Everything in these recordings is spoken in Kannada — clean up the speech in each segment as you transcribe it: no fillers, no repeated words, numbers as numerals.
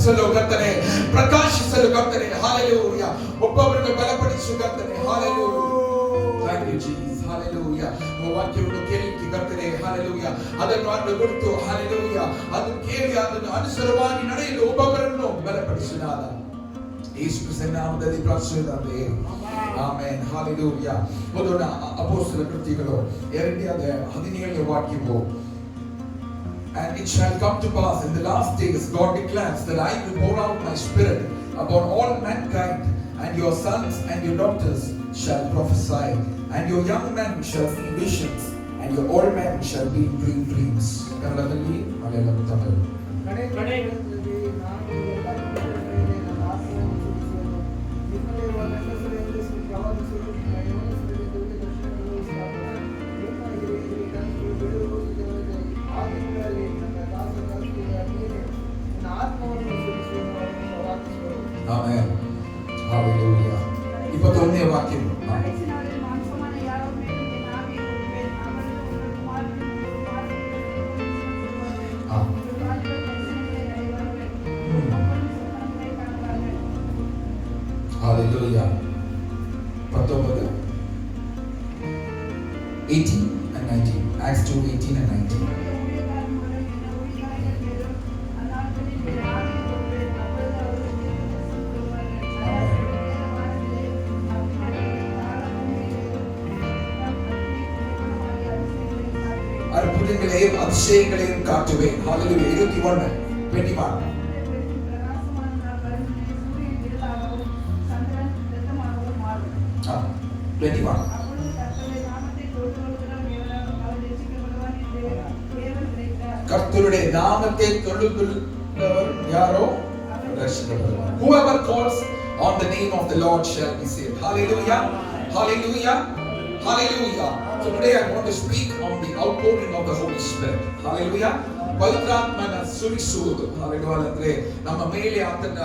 ಪ್ರಕಾಶಿಸಲು ಕರ್ತನೆ, ಪ್ರಕಾಶಿಸಲು ಕರ್ತನೆ. ಹಾಲೆಲೂಯಾ. ಒಬ್ಬೊಬ್ಬರನ್ನು ಬಲಪಡಿಸು ಕರ್ತನೆ. Hallelujah. Thank you Jesus. Hallelujah. ವಾಕ್ಯವನ್ನು ಕೇಳಿಕ್ಕೆ ಕರ್ತನೆ. ಹಾಲೆಲೂಯಾ. ಅದನ್ನು ಅನುಗುರ್ತು ಹಾಲೆಲೂಯಾ ಅದನ್ನು ಕೇಳಿ ಅದನ್ನು ಅನುಸಾರವಾಗಿ ನಡೆಯಲು ಒಬ್ಬೊಬ್ಬರನ್ನು ಬಲಪಡಿಸಿದಾದ ಯೇಸು ಕ್ರಿಸ್ತನ ನಾಮದಲ್ಲಿ ಪ್ರಾರ್ಥಿಸುತ್ತೇವೆ. ಆಮೆನ್. ಹಾಲೆಲೂಯಾ. ಮೊದಲ ಅಪೊಸ್ತಲ ಕೃತ್ಯಗಳು 2:17 ವಾಕ್ಯವು And it shall come to pass in the last days, God declares, that I will pour out my spirit upon all mankind, and your sons and your daughters shall prophesy, and your young men shall see visions, and your old men shall be dream dreams. ಕನ್ನಡದಲ್ಲಿ ಮಲಯಾಳಂ ತಮಿಳು. ಆಮೆನ್. ಹಾಲೆಲೂಯಾ. 21ನೇ ವಾಕ್ಯ. Hallelujah. 19, 18 and 19. Acts 2:18 and 19. அற்புதங்களையும் அதிசயங்களையும் காட்டுவேன். Hallelujah. 21, 21. கர்த்தருடைய நாமத்தை தொழுகிறவர் யாரோ ரட்சிக்கப்படுவார். Whoever calls on the name of the Lord shall be saved. Hallelujah. Hallelujah. Hallelujah. So today I want to speak on the outpouring of the Holy Spirit. Hallelujah. ಪವಿತ್ರಾತ್ಮನ ಸುರಿಸುವುದು. ಹಾಲೆಲೂಯಾ. ಅಂದ್ರೆ ನಮ್ಮ ಮೇಲೆ ಆತನ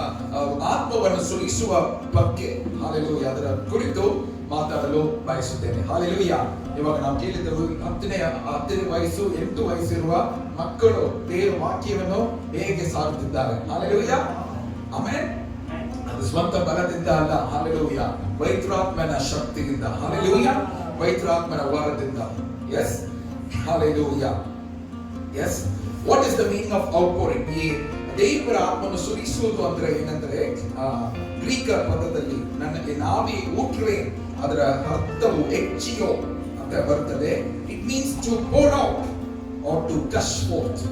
ಆತ್ಮವನ್ನು ಸುರಿಸುವ ಬಗ್ಗೆ ಹಾಲೆಲೂಯಾ ಅದರ ಕುರಿತು ಮಾತಾಡಲು ಬಯಸುತ್ತೇನೆ. ಹಾಲೆಲೂಯಾ. ಇವಾಗ ನಾವು ಕೇಳಿದ್ದೆವು 10ನೇ ವಯಸ್ಸು 8 ವಯಸ್ಸಿರುವ ಮಕ್ಕಳು ದೇವರ ವಾಕ್ಯವನ್ನು ಹೇಗೆ ಸಾರುತ್ತಿದ್ದಾರೆ. ಹಾಲೆಲೂಯಾ. ಆಮೆನ್. ಅದು ಸ್ವಂತ ಬಲದಿಂದ ಅಲ್ಲ. ಹಾಲೆಲೂಯಾ. ಪವಿತ್ರಾತ್ಮನ ಶಕ್ತಿಯಿಂದ. ಹಾಲೆಲೂಯಾ. ಪವಿತ್ರಾತ್ಮನ ವರದಿಂದ. Yes. Hallelujah. Yes. What is the meaning of outpouring? ಈ ದೇವರ ಆತ್ಮವನ್ನು ಸುರಿಸುವುದು ಅಂದ್ರೆ ಏನಂದ್ರೆ ಗ್ರೀಕ ಪದದಲ್ಲಿ ನನಗೆ ನಾವೇ ಊಟ್ರೆ ಅದರ ಅರ್ಥವು ಎಕ್ಚಿಯೋ ಅಂತ ಬರ್ತದೆ. It means to pour out or to gush forth.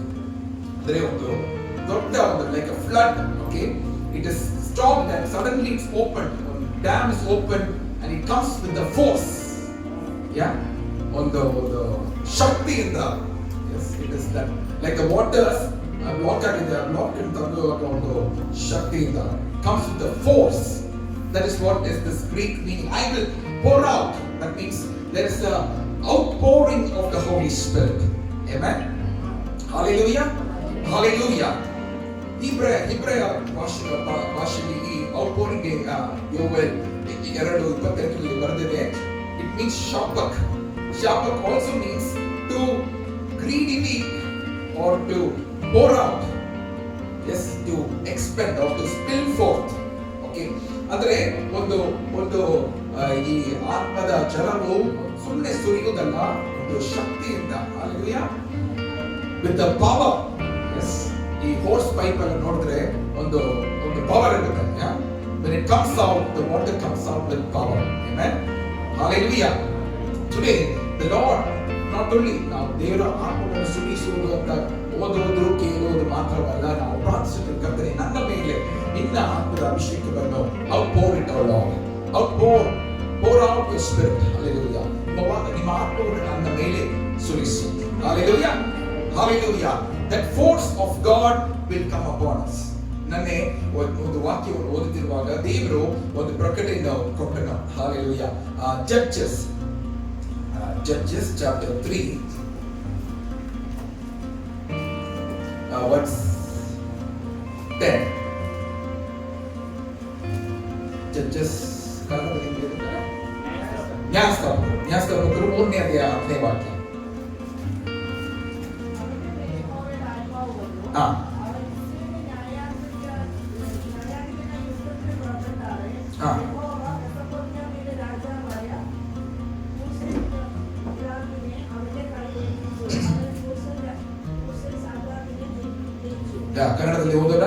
ಅಂದ್ರೆ ಒಂದು ದೊಡ್ಡ ಒಂದು like a flood. Okay. It is stopped and suddenly it's open. Dam is open and it comes with the force. Yeah ಒಂದು ಶಕ್ತಿಯಿಂದ. Yes. It is that like the waters are blocked in the shakti comes with the force. That is what is this Greek meaning. I will pour out. That means there is a outpouring of the Holy Spirit. Amen. Hallelujah. Hallelujah. Hebrew ಭಾಷೆಯಲ್ಲಿ outpouring ಯೋವೆಲ್ 2:28 ಬರೆದಿದೆ. It means shapak. Shapak also means to greedily or to pour out. Yes, to expend or to spill forth. Okay. ಅಂದ್ರೆ ಒಂದು ಈ ಆತ್ಮದ ಜಲವು ಸುಮ್ಮನೆ ಸುರಿಯುವುದಲ್ಲ, ಒಂದು ಶಕ್ತಿಯಿಂದ. Hallelujah. With the power. Yes. ಈ ಹೋರ್ಸ್ ಪೈಪ್ ಅನ್ನು ನೋಡಿದ್ರೆ ಒಂದು ಪವರ್ ಇರುತ್ತೆ. When it comes out, the water comes out with power. Amen. Hallelujah. Today the Lord not only ನಾವು ದೇವರ ಆತ್ಮವನ್ನು ಸುರಿಸುವುದು ಅಂತ ಓದುವುದು ಕೇಳುವುದು ಮಾತ್ರವಲ್ಲ, ನಾವು ಪ್ರಾರ್ಥಿಸುತ್ತಿರುತ್ತೇವೆ ನನ್ನ ಮೇಲೆ ನಿನ್ನ ಆತ್ಮದ ಅಭಿಷೇಕವನ್ನು outpour it our Lord. Pour out your spirit. Hallelujah. ನಿಮ್ಮ ಆತ್ಮವನ್ನು ನನ್ನ ಮೇಲೆ ಸುರಿಸು. Hallelujah. Hallelujah. That force of God will come upon us. ನನ್ನೆ ಒಂದು ವಾಕ್ಯವನ್ನು ಓದುತ್ತಿರುವಾಗ ದೇವರು ಒಂದು ಪ್ರಕಟಣೆಯನ್ನು ಕೊಟ್ಟನು. Hallelujah. Judges chapter 3 verse 10. Judges ನ್ಯಾಯಸ್ಥಾಪಕರು 3ನೇ ಅಧ್ಯಾಯ 10ನೇ ವಾಕ್ಯ. ಹಾ ಕನ್ನಡದಲ್ಲಿ ಓದೋಣ.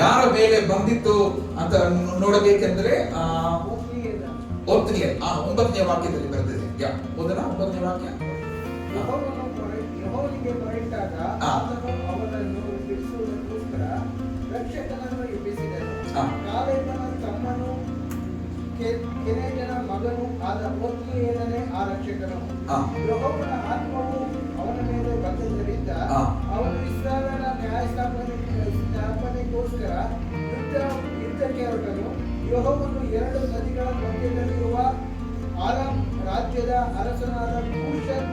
ಯಾರ ಮೇಲೆ ಬಂದಿತ್ತು ಅಂತ ನೋಡಬೇಕೆಂದ್ರೆ ಒತ್ನಿಯಲ್ 9ನೇ ವಾಕ್ಯದಲ್ಲಿ ಬರೆದಿದೆ. ಓದೋಣ 9ನೇ ವಾಕ್ಯ. ಯೆಹೋವನಿಗೆ ಹೊರಟಾಗ ಅವನನ್ನು ಬಿಡಿಸುವುದಕ್ಕೋಸ್ಕರ ರಕ್ಷಕನನ್ನು ಎಬ್ಬಿಸಿದನು. ಕಾಲೇಬನ ತಮ್ಮನು ಕೆನೇಜನ ಮಗನು ಆದ ಒತ್ನಿಯೇಲನೇ ಆ ರಕ್ಷಕನು. ಯೆಹೋವನ ಆತ್ಮವು ಅವನ ಮೇಲೆ ಬಂದದ್ದರಿಂದ ಅವನು ಇಸ್ರಾಯೇಲರ ನ್ಯಾಯಸ್ಥಾಪನೆಗೋಸ್ಕರ ಯುದ್ಧಕ್ಕೆ ಹೊರಟನು. ಯೆಹೋವನು 2 ನದಿಗಳ ಮಧ್ಯದಲ್ಲಿರುವ ಆರಾಮ್ ರಾಜ್ಯದ ಅರಸನಾದ ಕೂಷನ್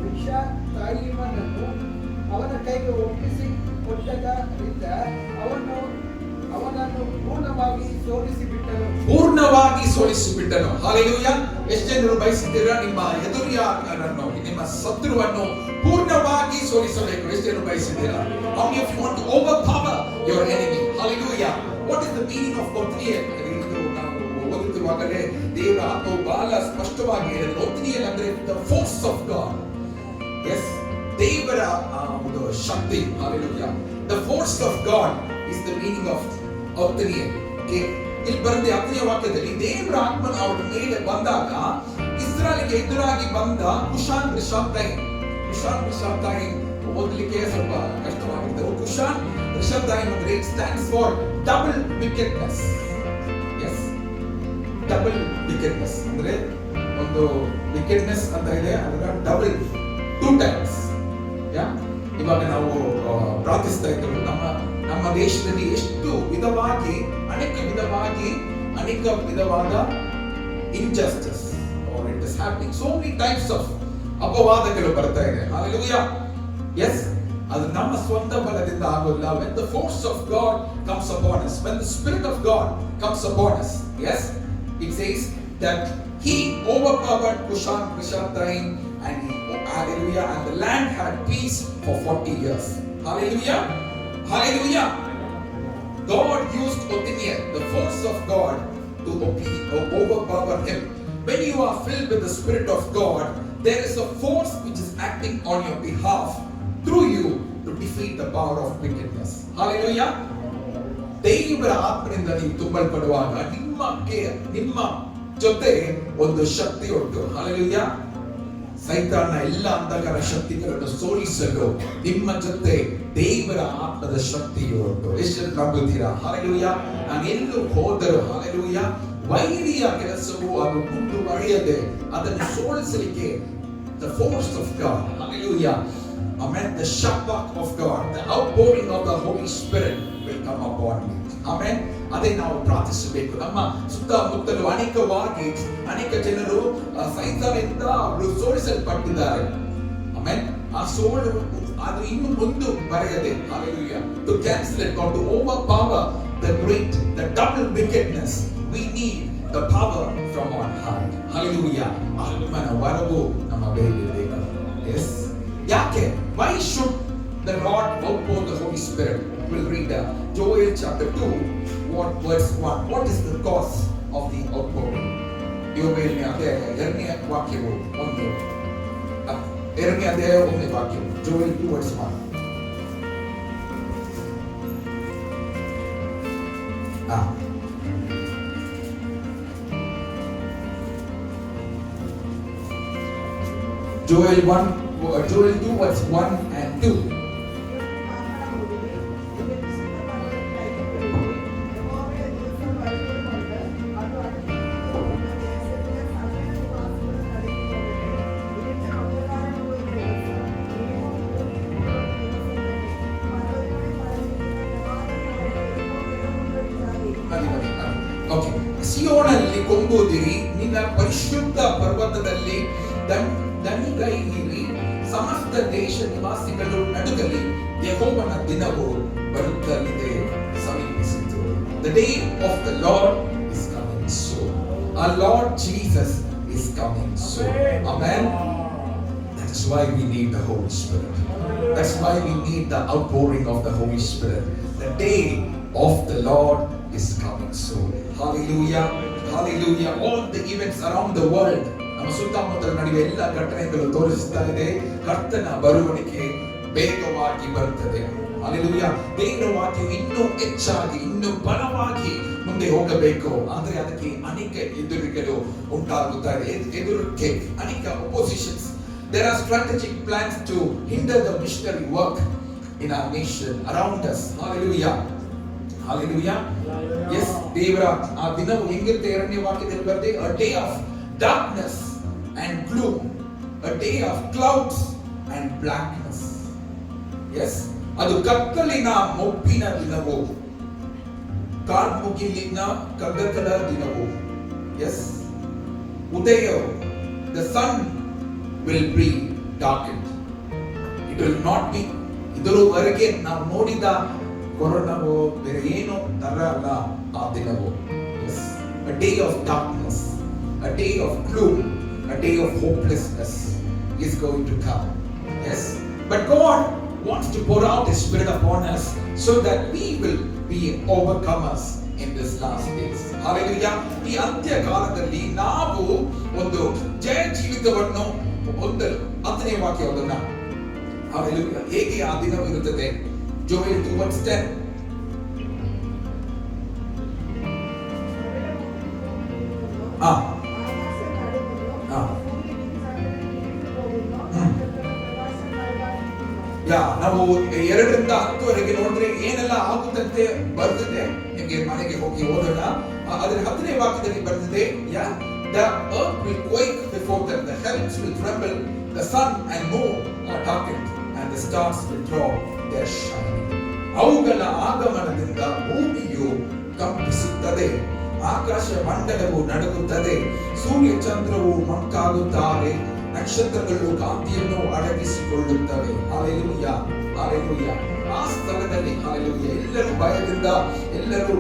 ರಿಷಾತಾಯಿಮನನ್ನು ಅವನ ಕೈಗೆ ಒಪ್ಪಿಸಿ ಕೊಟ್ಟದ್ದರಿಂದ ಅವನನ್ನು ಪೂರ್ಣವಾಗಿ ಸೋಲಿಸಿಬಿಟ್ಟನು. ಹಾಲೆಲೂಯಾ. ಎಷ್ಟು ಜನರು ಬಯಸುತ್ತೀರಾ ನಿಮ್ಮ ಎದುರಿಯಾರನ್ನು, ನಿಮ್ಮ ಶತ್ರುವನ್ನು ಪೂರ್ಣವಾಗಿ ಸೋಲಿಸಬೇಕು? ಎಷ್ಟು ಜನರು ಬಯಸುತ್ತೀರಾ? How many of you want to overpower your enemy? Hallelujah. What is the meaning of Othniel? ಓದುತ್ತಿರುವಾಗಲೇ ದೇವರ ಆತ್ಮವು ಬಹಳ ಸ್ಪಷ್ಟವಾಗಿ ಹೇಳಿದ್ರು. Othniel ಅಂದ್ರೆ the force of God. Yes, ದೇವರ ಒಂದು ಶಕ್ತಿ. Hallelujah. The force of God is the meaning of Othniel. Okay. ಇಲ್ಲಿ ಬರೆದ 10ನೇ ವಾಕ್ಯದಲ್ಲಿ ದೇವರ ಆತ್ಮನ ಅವರ ಮೇಲೆ ಬಂದಾಗ ಇಸ್ರಾಯೇಲಿಗೆ ಎದುರಾಗಿ ಬಂದ ಕುಷಾನ್ ರಿಷಾತಾಯಿಮ್ ಓದಲಿಕ್ಕೆ ಸ್ವಲ್ಪ ಕಷ್ಟವಾಗಿದೆ. ಕುಷಾನ್ ರಿಷಾತಾಯಿಮ್ ಅಂದ್ರೆ it stands for double wickedness. Yes, double wickedness ಅಂದ್ರೆ ಒಂದು wickedness ಅಂತ ಇದೆ, ಅದರ ಡಬಲ್ 2 times. ಇವಾಗ ನಾವು ಪ್ರಾರ್ಥಿಸ್ತಾ ಇದ್ದೇವೆ ನಮ್ಮ ದೇಶದಲ್ಲಿ ಎಷ್ಟು ವಿಧವಾಗಿ ಅನೇಕ ವಿಧವಾದ injustice or it is happening, so many types of ಅಪವಾದಗಳು ಬರ್ತಾ ಇದೆ. Hallelujah. Yes, ಅದು ನಮ್ಮ ಸ್ವಂತ ಬಲದಿಂದ ಆಗೋಲ್ಲ. When the force of God comes upon us, when the spirit of God comes upon us, yes, it says that he overpowered Kushan Rishathaim and hallelujah, and the land had peace for 40 years. Hallelujah. Hallelujah. God used Othniel, the force of God, to overpower him. When you are filled with the Spirit of God, there is a force which is acting on your behalf through you to defeat the power of wickedness. Hallelujah. ದೇವರ ಆತ್ಮನಿಂದ ನೀವು ತುಂಬಲ್ಪಡುವಾಗ ನಿಮ್ಮ ಜೊತೆ ಒಂದು ಶಕ್ತಿ ಉಂಟು. Hallelujah. ಸೈತಾನ ಎಲ್ಲ ಅಂಧಕಾರ ಶಕ್ತಿಗಳನ್ನು ಸೋಲಿಸಲು ನಿಮ್ಮ ಜೊತೆ ದೇವರ ಆತ್ಮದ ಶಕ್ತಿಯು ಉಂಟು. ಎಷ್ಟು ನಂಬುತ್ತೀರಾ? Hallelujah. ನಾನು ಎಲ್ಲೂ ಹೋದರೂ Hallelujah, ವೈರಿಯ ಕೆಲಸವು ಅದು ಮುಂದುವರಿಯದೆ ಅದನ್ನು ಸೋಲಿಸಲಿಕ್ಕೆ the force of God. Hallelujah. Amen. The shabak of God, the outpouring of the Holy Spirit will come upon me. Amen. ಅದೇ ನಾವು ಪ್ರಾರ್ಥಿಸಬೇಕು. ನಮ್ಮ ಸುತ್ತಮುತ್ತಲು ಅನೇಕ ಜನರು ಸೈತಾನದಿಂದ ಅವರು ಸೋಲಿಸಲ್ಪಟ್ಟಿದ್ದಾರೆ. ಆಮೆನ್. ಆ ಸೋಲು ಅದು ಇನ್ನು ಮುಂದುವರೆಯದೆ Hallelujah, to cancel it or to overpower the double wickedness, we need the power from on high. Hallelujah. ಆತ್ಮನ ವರವು ನಮ್ಮ ಮೇಲೆ ಬೇಕು. Yes. ಯಾಕೆ? Why should the Lord outpour the Holy Spirit? We'll read Joel chapter 2, verse 1. What is the cause of the outpouring? ಯೋವೇಲನೇ ಅಧ್ಯಾಯ 2ನೇ ವಾಕ್ಯವು 1. 2ನೇ ಅಧ್ಯಾಯ 1ನೇ ವಾಕ್ಯವು Joel 2 verse 1. Joel 2 verse 1 and 2. ಸಿಯೋನಲ್ಲಿ ಕೊಂಬುದಿರಿ, ನಿನ್ನ ಪರಿಶುದ್ಧ ಪರ್ವತದಲ್ಲಿ ದಣಿಗೈಯಿರಿ, ಸಮಸ್ತ ದೇಶ ನಿವಾಸಿಗಳು ನಡುಗಲಿ, ಯೆಹೋವನ ದಿನವು ಬರುತ್ತಲಿದೆ, ಸಮೀಪಿಸಿತು. The day of the Lord is coming soon. Our Lord Jesus is coming soon. Amen. That is That's why we need the Holy Spirit. That's why we need the outpouring of the Holy Spirit. The day of the Lord is coming soon. Hallelujah. Hallelujah. All the events around the world, ನಮ್ಮ ಸುತ್ತಮುತ್ತಲ ನಡೆಯುವ ಎಲ್ಲ ಘಟನೆಗಳು ತೋರಿಸ್ತಾ ಇದೆ ಕರ್ತನ ಬರುವಣಿಗೆ ಬೇಗವಾಗಿ ಬರುತ್ತದೆ. Hallelujah. ದೇವರ ವಾಕ್ಯವು ಇನ್ನೂ ಹೆಚ್ಚಾಗಿ ಇನ್ನೂ ಬಲವಾಗಿ ಮುಂದೆ ಹೋಗಬೇಕು. ಆದರೆ ಅದಕ್ಕೆ ಅನೇಕ ಎದುರುಗಳು ಉಂಟಾಗುತ್ತಾ ಇದೆ. ಎದುರಿಗೆ ಅನೇಕ oppositions. There are strategic plans to hinder the missionary work in our nation around us. Hallelujah. Hallelujah. Yes, ದೇವರ ಆ ದಿನವು ಹೆಂಗಿರುತ್ತೆ ಎರಡನೇ ವಾಕ್ಯದಲ್ಲಿ ಬರುತ್ತೆ, a day of darkness and gloom, a day of clouds and blackness. Yes, ಅದು ಕತ್ತಲಿನ ಮೊಬ್ಬಿನ ದಿನವು, ಕಾರ್ಮುಗಿಲಿನ ಕಗ್ಗತ್ತಲ ದಿನವು. Yes, ಉದಯವು, the sun will be darkened. It will not be, ಇದರವರೆಗೆ ನಾವು ನೋಡಿದ ಕೊರೋನಾವೋ ಬೇರೆ ಏನೋ ತರ ಅಲ್ಲ ಆ ದಿನವು. Yes, a day of darkness, a day of gloom, a day of hopelessness is going to come. Yes, but God wants to pour out His Spirit upon us so that we will be overcomers in this last days. Hallelujah. ಈ ಅಂತ್ಯ ಕಾಲದಲ್ಲಿ ನಾವು ಒಂದು ಜಯ ಜೀವಿತವನ್ನು ಹೊಂದಲು 10ನೇ ವಾಕ್ಯವನ್ನ, Hallelujah, ಹೇಗೆ ಆ ದಿನವು ಇರುತ್ತದೆ? Joel 2:10. ನಾವು 2ರಿಂದ 10 ನೋಡಿದ್ರೆ ಏನೆಲ್ಲ ಆಗುತ್ತಂತೆ ಬರ್ತದೆ. ನಿಮಗೆ ಮನೆಗೆ ಹೋಗಿ ಓದೋಣ. ಅದರ 10ನೇ ವಾಕ್ಯದಲ್ಲಿ ಬರ್ತದೆ, the earth will quake before them, the heavens will tremble, the sun and moon are darkened, and the stars will draw their shining. ಅವುಗಳ ಆಗಮನದಿಂದ ಭೂಮಿಯು ಕಂಪಿಸುತ್ತದೆ, ಆಕಾಶ ಮಂಡಲವು ನಡುಗುತ್ತದೆ, ಸೂರ್ಯ ಚಂದ್ರವು ಮಂಕಾಗುತ್ತಾರೆ, ನಕ್ಷತ್ರಗಳು ಕಾಂತಿಯನ್ನು ಅಡಗಿಸಿಕೊಳ್ಳುತ್ತವೆ. Hallelujah, hallelujah. ಆ ಸ್ಥಳದಲ್ಲಿ Hallelujah, ಎಲ್ಲರೂ ಭಯದಿಂದ ಎಲ್ಲರೂ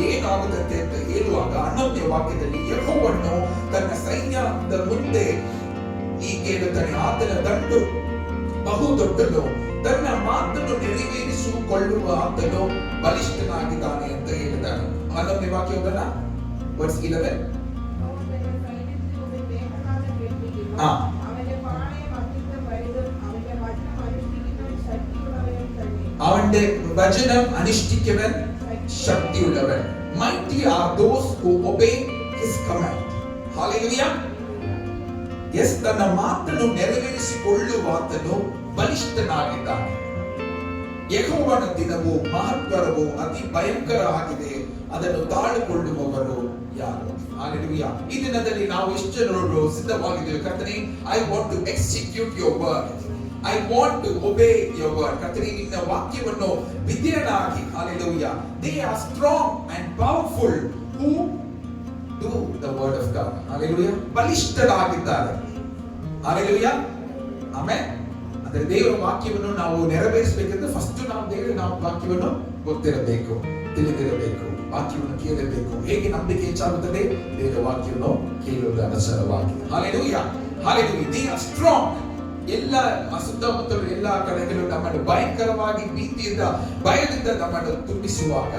ಏನಾಗುತ್ತದೆ ಅಂತ ಹೇಳುವಾಗ 11ನೇ ವಾಕ್ಯದಲ್ಲಿ ಯೆಹೋವನು ತನ್ನ ಸೈನ್ಯದ ಮುಂದೆ ಹೀಗೆ ಹೇಳುತ್ತಾನೆ, ಆತನ ದಂಡು ಬಹು ದೊಡ್ಡದು, ತನ್ನ ಮಾತನ್ನು ನೆರವೇರಿಸಿಕೊಳ್ಳುವ ಆತನು ಬಲಿಷ್ಠನಾಗಿದ್ದಾನೆ ಅಂತ ಹೇಳಿದ್ದಾನೆ. 11ನೇ ವಾಕ್ಯವನ್ನ ವರ್ಸ್ 11. അവന്റെ വചനം അനുഷ്ഠിക്കുന്നവൻ ശക്തിയുള്ളവൻ. Mighty are those who obey his command. Hallelujah. Yes, ತನ್ನ ಮಾತನ್ನು ನೆರವೇರಿಸಿಕೊಳ್ಳುವ ಆತನು ಬಲಿಷ್ಠನಾಗಿದ್ದಾನೆ. ಯೆಹೋವನ ದಿನವು ಮಹತ್ವರವು ಅತಿ ಭಯಂಕರ ಆಗಿದೆ, ಅದನ್ನು ತಾಳಿಕೊಳ್ಳುವವರು ಯಾರು? Hallelujah. ಈ ದಿನದಲ್ಲಿ ನಾವು ಎಷ್ಟು ಜನರು ಸಿದ್ಧವಾಗಿದ್ದೇವೆ? ಕರ್ತನೇ, I want to execute your word. I want to obey your word. ಕರ್ತನೇ, ನಿನ್ನ ವಾಕ್ಯವನ್ನು ವಿಧೇಯನಾಗಿ. Hallelujah. They are strong and powerful who do the word of God. Hallelujah. ಬಲಿಷ್ಠರಾಗಿದ್ದಾರೆ. Hallelujah. Amen. ಅಂದರೆ ದೇವರ ವಾಕ್ಯವನ್ನು ನಾವು ನೆರವೇರಿಸಬೇಕೆಂದ್ರೆ ಫಸ್ಟ್ ನಾವು ದೇವರ ವಾಕ್ಯವನ್ನು ಗೊತ್ತಿರಬೇಕು, ತಿಳಿದಿರಬೇಕು, ವಾಕ್ಯವನ್ನು ಕೇಳಬೇಕು. ಹೇಗೆ ನಂಬಿಕೆ ಹೆಚ್ಚಾಗುತ್ತದೆ? ದೇವರ ವಾಕ್ಯವನ್ನು ಕೇಳುವುದರ ಅನುಸಾರವಾಗಿ. Hallelujah. Hallelujah. They are strong. ಎಲ್ಲ ಸುತ್ತಮುತ್ತಲು ಎಲ್ಲ ಕಡೆಗಳು ನಮ್ಮನ್ನು ಭಯಂಕರವಾಗಿ ಭೀತಿಯಿಂದ ಭಯದಿಂದ ನಮ್ಮನ್ನು ತುಂಬಿಸುವಾಗ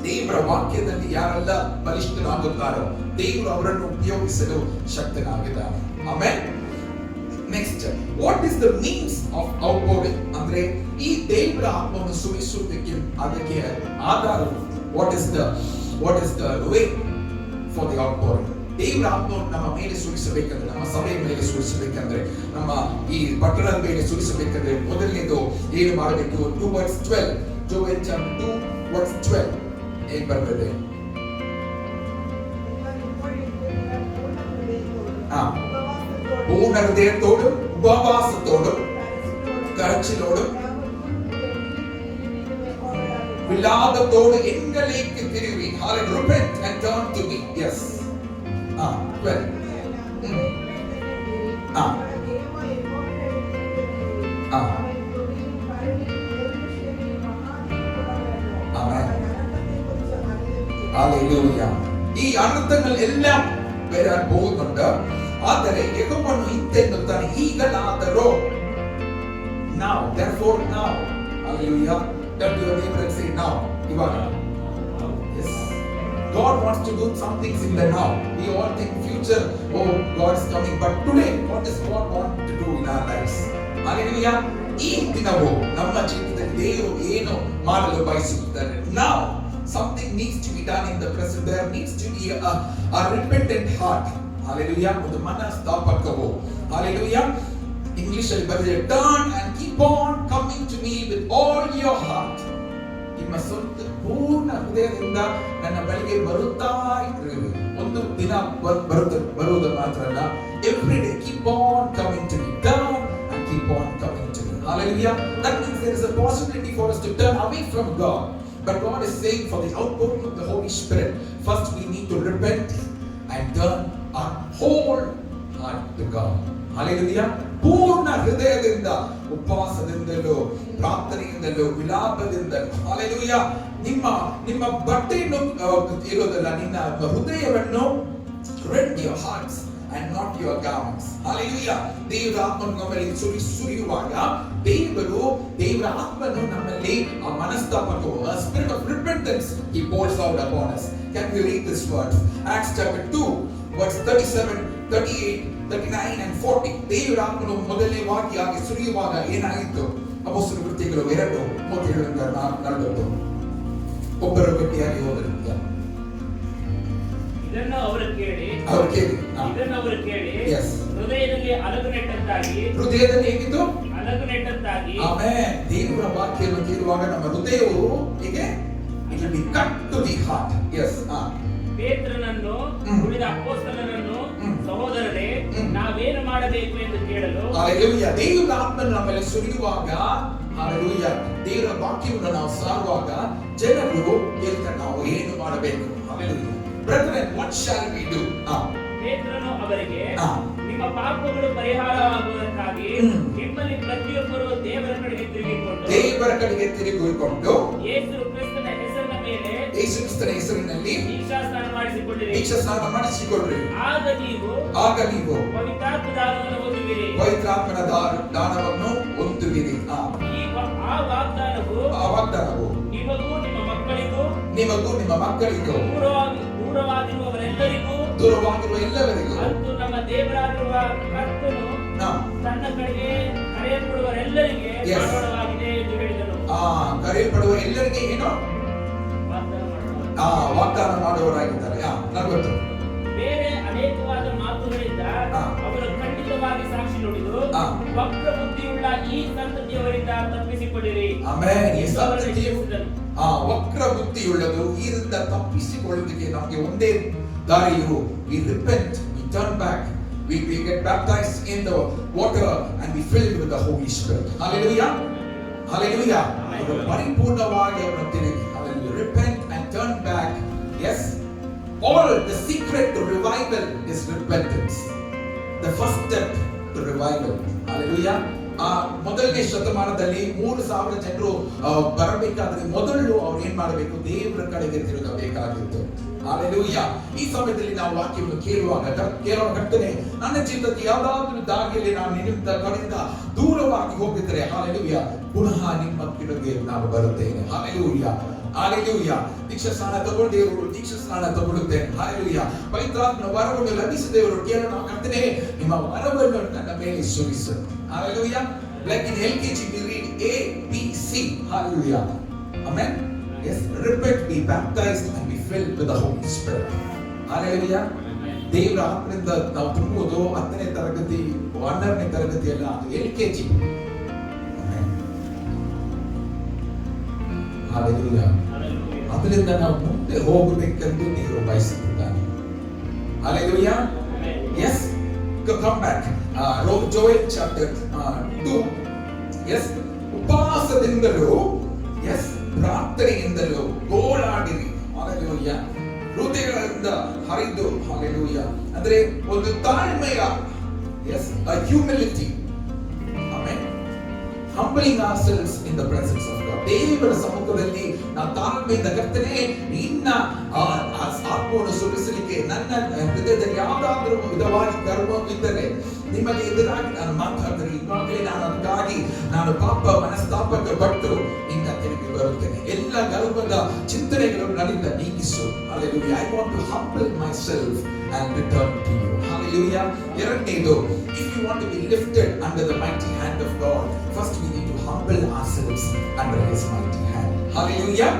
ದೇವರ ವಾಕ್ಯದಲ್ಲಿ ಯಾರೆಲ್ಲ ಬಲಿಷ್ಠರಾಗುತ್ತಾರೋ ದೇವರು ಅವರನ್ನು ಉಪಯೋಗಿಸಲು ಶಕ್ತನಾಗಿದ್ದಾನೆ. Amen. Next, what is the means of outpouring? ಅಂದ್ರೆ ಈ ದೇವರ ಆತ್ಮವನ್ನು ಸುರಿಸುವುದಕ್ಕೆ ಅದಕ್ಕೆ ಆಧಾರ, what is the way for the outpouring? ದೇವರ ಆತ್ಮವನ್ನು ನಮ್ಮ ಮೇಲೆ ಸುರಿಸಬೇಕಂದ್ರೆ, ನಮ್ಮ ಸಭೆಯ ಮೇಲೆ ಸುರಿಸಬೇಕಂದ್ರೆ, ನಮ್ಮ ಈ ಪಟ್ಟಣದ ಮೇಲೆ ಸುರಿಸಬೇಕಂದ್ರೆ ಮೊದಲನೇದು ಏನು ಮಾಡಬೇಕು? 2:12, Joel chapter 2:12 ಏನ್ ಬರ್ತದೆ? പൂർണ്ണ ഹൃദയത്തോടും ഉപവാസത്തോടും കരച്ചിലോടും വിലാപത്തോട് എങ്കലേക്ക് തിരുവി. Repent and turn to me. Yes. 12. Hallelujah. ഈ അനർത്ഥങ്ങൾ എല്ലാം വരാൻ പോകുന്നുണ്ട്. ಆದರೆ ಯೆಹೋವನು ಇಂತೆನ್ನುತ್ತಾನೆ, ಈಗಲಾದರೋ. Now, therefore now. Hallelujah. Turn to your neighbor and say now. ಇವಾಗ. Yes. God wants to do some things in the now. We all think future, oh God is coming, but today what does God want to do in our lives? Hallelujah. ಈ ದಿನವು ನಮ್ಮ ಜೀವಿತದಲ್ಲಿ ದೇವರು ಏನು ಮಾಡಲು ಬಯಸುತ್ತಾರೆ. Now something needs to be done in the present. There needs to be a repentant heart. Hallelujah. ಒಂದು ಮನಸ್ತಾಪಕವು. Hallelujah. ಇಂಗ್ಲಿಷ್ ಅಲ್ಲಿ ಬರೆದಿದೆ, turn and keep on coming to me with all your heart. ನಿಮ್ಮ ಸ್ವಂತ ಪೂರ್ಣ ಹೃದಯದಿಂದ ನನ್ನ ಬಳಿಗೆ ಬರುತ್ತಾ ಇರು. ಒಂದು ದಿನ ಬರುವುದು ಮಾತ್ರ ಅಲ್ಲ, every day keep on coming to me. Turn and keep on coming to me. Hallelujah. That means there is a possibility for us to turn away from God. But God is saying for the outpouring of the Holy Spirit, first we need to repent and turn our whole heart to God. Hallelujah. ಪೂರ್ಣ ಹೃದಯದಿಂದ, ಉಪವಾಸದಿಂದಲೂ, ಪ್ರಾರ್ಥನೆಯಿಂದಲೂ, ವಿಲಾಪದಿಂದಲೂ. Hallelujah. ನಿಮ್ಮ ಬಟ್ಟೆಯನ್ನು ಇರೋದಲ್ಲ, ನಿನ್ನ ಹೃದಯವನ್ನು, rend your hearts and not your garments. Hallelujah. ದೇವರ ಆತ್ಮನು ನಮ್ಮಲ್ಲಿ ಸುರಿಯುವಾಗ ದೇವರ ಆತ್ಮನು ನಮ್ಮಲ್ಲಿ ಆ ಮನಸ್ತಾಪಕವು, a spirit of repentance he pours out upon us. Can we read this word? Acts chapter 2 verse 37, 38, 39 and 40. ದೇವರ ಆತ್ಮನು ಮೊದಲನೇವಾಗಿ ಸುರಿಯುವಾಗ ಏನಾಯಿತು? ಅಪೊಸ್ತಲರ ಕೃತ್ಯಗಳು 2:37-40. ಒಬ್ಬರು ಗಟ್ಟಿಯಾಗಿ ಹೋದರು. ಇದನ್ನು ಅವರು ಕೇಳಿ ಹೃದಯದಲ್ಲಿ ಹೃದಯದಲ್ಲಿ ಹೇಗಿತ್ತು? ಅಲಗುನೆಟ್ಟಂತಾಗಿ. ಆಮೆನ್. ದೇವರ ವಾಕ್ಯವನ್ನು ಕೇಳುವಾಗ ನಮ್ಮ ಹೃದಯವು ಹೀಗೆ it will be cut to the heart. Yes. ಪೇತ್ರನನ್ನು, ಉಳಿದ ಅಪೊಸ್ತಲರನ್ನು, ಸಹೋದರರೇ, ನಾವೇನು ಮಾಡಬೇಕು ಎಂದು ಕೇಳಲು. Hallelujah. ದೇವರ ಆತ್ಮನು ನಮ್ಮಲ್ಲಿ ಸುರಿಯುವಾಗ, Hallelujah, ದೇವರ ವಾಕ್ಯವನ್ನು ನಾವು ಸಾರುವಾಗ ಜನರು ಹೇಳ್ತಾರೆ ನಾವು ಏನು ಮಾಡಬೇಕು. Hallelujah. Brethren, what shall we do? ಪೇತ್ರನು ಅವರಿಗೆ, ನಿಮ್ಮ ಪಾಪಗಳು ಪರಿಹಾರವಾಗುವುದಕ್ಕಾಗಿ ನಿಮ್ಮಲ್ಲಿ ಪ್ರತಿಯೊಬ್ಬರು ದೇವರ ಕಡೆಗೆ ತಿರುಗಿಕೊಂಡು ಯೇಸು ಕ್ರಿಸ್ತನ ಹೆಸರಿನಲ್ಲಿ ದೀಕ್ಷಾಸ್ನಾನ ಮಾಡಿಸಿಕೊಳ್ಳ್ರಿ. ಆಗ ನೀವು ಪವಿತ್ರಾತ್ಮನ ದಾನವನ್ನು ಹೊಂದುವಿರಿ. ಆ ವಾಗ್ದಾನವು ನಿಮಗೂ ನಿಮ್ಮ ಮಕ್ಕಳಿಗೂ ದೂರವಾಗಿರುವ ಎಲ್ಲರಿಗೂ ಮತ್ತು ನಮ್ಮ ದೇವರಾಗಿರುವ ಕರ್ತನು ತನ್ನ ಕಡೆಗೆ ಕರೆಯಲ್ಪಡುವವರೆಲ್ಲರಿಗೆ ಮಾಡೋಣವಾಗಿದೆ ಎಂದು ಹೇಳಿದನು. ಕರೆಯಲ್ಪಡುವ ಎಲ್ಲರಿಗೆ ಏನು? ವಾಗ್ದಾನ ಮಾಡುವವರಾಗಿದ್ದಾರೆ. 40. ಬೇರೆ ಅನೇಕವಾದ ಮಾತುಗಳಿಂದ ಅವರು ಖಂಡಿತವಾಗಿ ಸಾಕ್ಷಿ ನುಡಿದು ವಕ್ರ ಬುದ್ಧಿಯುಳ್ಳ ಈ ಸಂತತಿಯವರಿಂದ ತಪ್ಪಿಸಿಕೊಳ್ಳಿರಿ. ಆಮೆನ್. ಈ ಸಂತತಿಯು ವಕ್ರ ಬುದ್ಧಿಯುಳ್ಳದು, ಇದರಿಂದ ತಪ್ಪಿಸಿಕೊಳ್ಳುವುದಕ್ಕೆ ನಮಗೆ ಒಂದೇ ದಾರಿಯು, we repent, we turn back, we get baptized in the water and be filled with the Holy Spirit. Hallelujah. Hallelujah. ಪರಿಪೂರ್ಣವಾಗಿ ಅವನು ತಿರುಗಿ, hallelujah, repent and turn back. Yes. All the secret to revival is repentance. The first step to revival. Hallelujah. ಮೊದಲನೇ ಶತಮಾನದಲ್ಲಿ 3,000 ಜನರು ಬರಬೇಕಾದ್ರೆ ಮೊದಲು ಅವ್ರು ಏನ್ ಮಾಡಬೇಕು? ದೇವರ ಕಡೆಗೆ ತಿರುಗಬೇಕಾಗಿತ್ತು. Hallelujah. ಈ ಸಮಯದಲ್ಲಿ ನಾವು ವಾಕ್ಯವನ್ನು ಕೇಳುವಾಗ ಕರ್ತನೇ, ನನ್ನ ಜೀವಿತದಲ್ಲಿ ಯಾವುದಾದ್ರೂ ದಾರಿಯಲ್ಲಿ ನಾನು ನಿನ್ನಿಂದ ಕಡೆಯಿಂದ ದೂರವಾಗಿ ಹೋಗಿದ್ರೆ, Hallelujah, ಪುನಃ ನಿಮ್ಮ ಕಡೆಗೆ ನಾನು ಬರುತ್ತೇನೆ. Hallelujah. Hallelujah. ದೀಕ್ಷಾಸ್ನಾನ ತಗೊಳ್ಳುತ್ತೇನೆ. Hallelujah. ಪವಿತ್ರಾತ್ಮನ ವರವನ್ನು ಲಭಿಸಿದವರು ಕೇಳೋಣ, ಕರ್ತನೇ ನಿಮ್ಮ ವರವನ್ನು ನನ್ನ ಮೇಲೆ ಸುರಿಸು. Hallelujah. Like in LKG we read A, B, C. Hallelujah. Amen. Yes. Repent, be baptized and be filled with the Holy Spirit. Hallelujah. ದೇವರ ಆತ್ಮದಿಂದ ನಾವು ತುಂಬುವುದು 10ನೇ ತರಗತಿ 12ನೇ ತರಗತಿ ಅಲ್ಲ, ಅದು LKG. Hallelujah. ಅದರಿಂದ ನಾವು ಮುಂದೆ ಹೋಗಬೇಕೆಂದು ದೇವರು ಬಯಸುತ್ತಿದ್ದಾನೆ. Hallelujah. Yes. Come back. Joel chapter 2. Yes. ಉಪವಾಸದಿಂದಲೂ, yes, ಪ್ರಾರ್ಥನೆಯಿಂದಲೂ ಗೋಳಾಡಿರಿ. Hallelujah. ಹೃದಯಗಳಿಂದ ಹರಿದು, Hallelujah, ಅಂದ್ರೆ ಒಂದು ತಾಳ್ಮೆಯ, yes, a humility. Amen. humbling ourselves in the presence of God. ದೇವರ ಸಮ್ಮುಖದಲ್ಲಿ ನಾವು ತಾಳ್ಮೆಯಿಂದ ಕರ್ತನೇ ನಿನ್ನ ಆತ್ಮವನ್ನು ಸುರಿಸಲಿಕ್ಕೆ ನನ್ನ ಹೃದಯದಲ್ಲಿ ಯಾವುದಾದ್ರೂ ವಿಧವಾಗಿ ಗರ್ವವಿದ್ದರೆ ನಿಮಗೆ ಎದುರಾಗಿ ನಾನು ಮಾತಾಡಿದರೆ ಇವಾಗಲೇ ನಾನು ಅದಕ್ಕಾಗಿ ನಾನು ಪಾಪ ಮನಸ್ತಾಪಕ್ಕೆ ಪಟ್ಟು ನಿನ್ನ ತಿರುಗಿ ಬರುತ್ತೇನೆ. ಎಲ್ಲ ಗರ್ವದ ಚಿಂತನೆಗಳು ನನ್ನಿಂದ ನೀಗಿಸು. Hallelujah. I want to humble myself and return to you. Hallelujah. ಎರಡನೇದು, if you want to be lifted under the mighty hand of God, first we need to humble ourselves under his mighty hand. Hallelujah.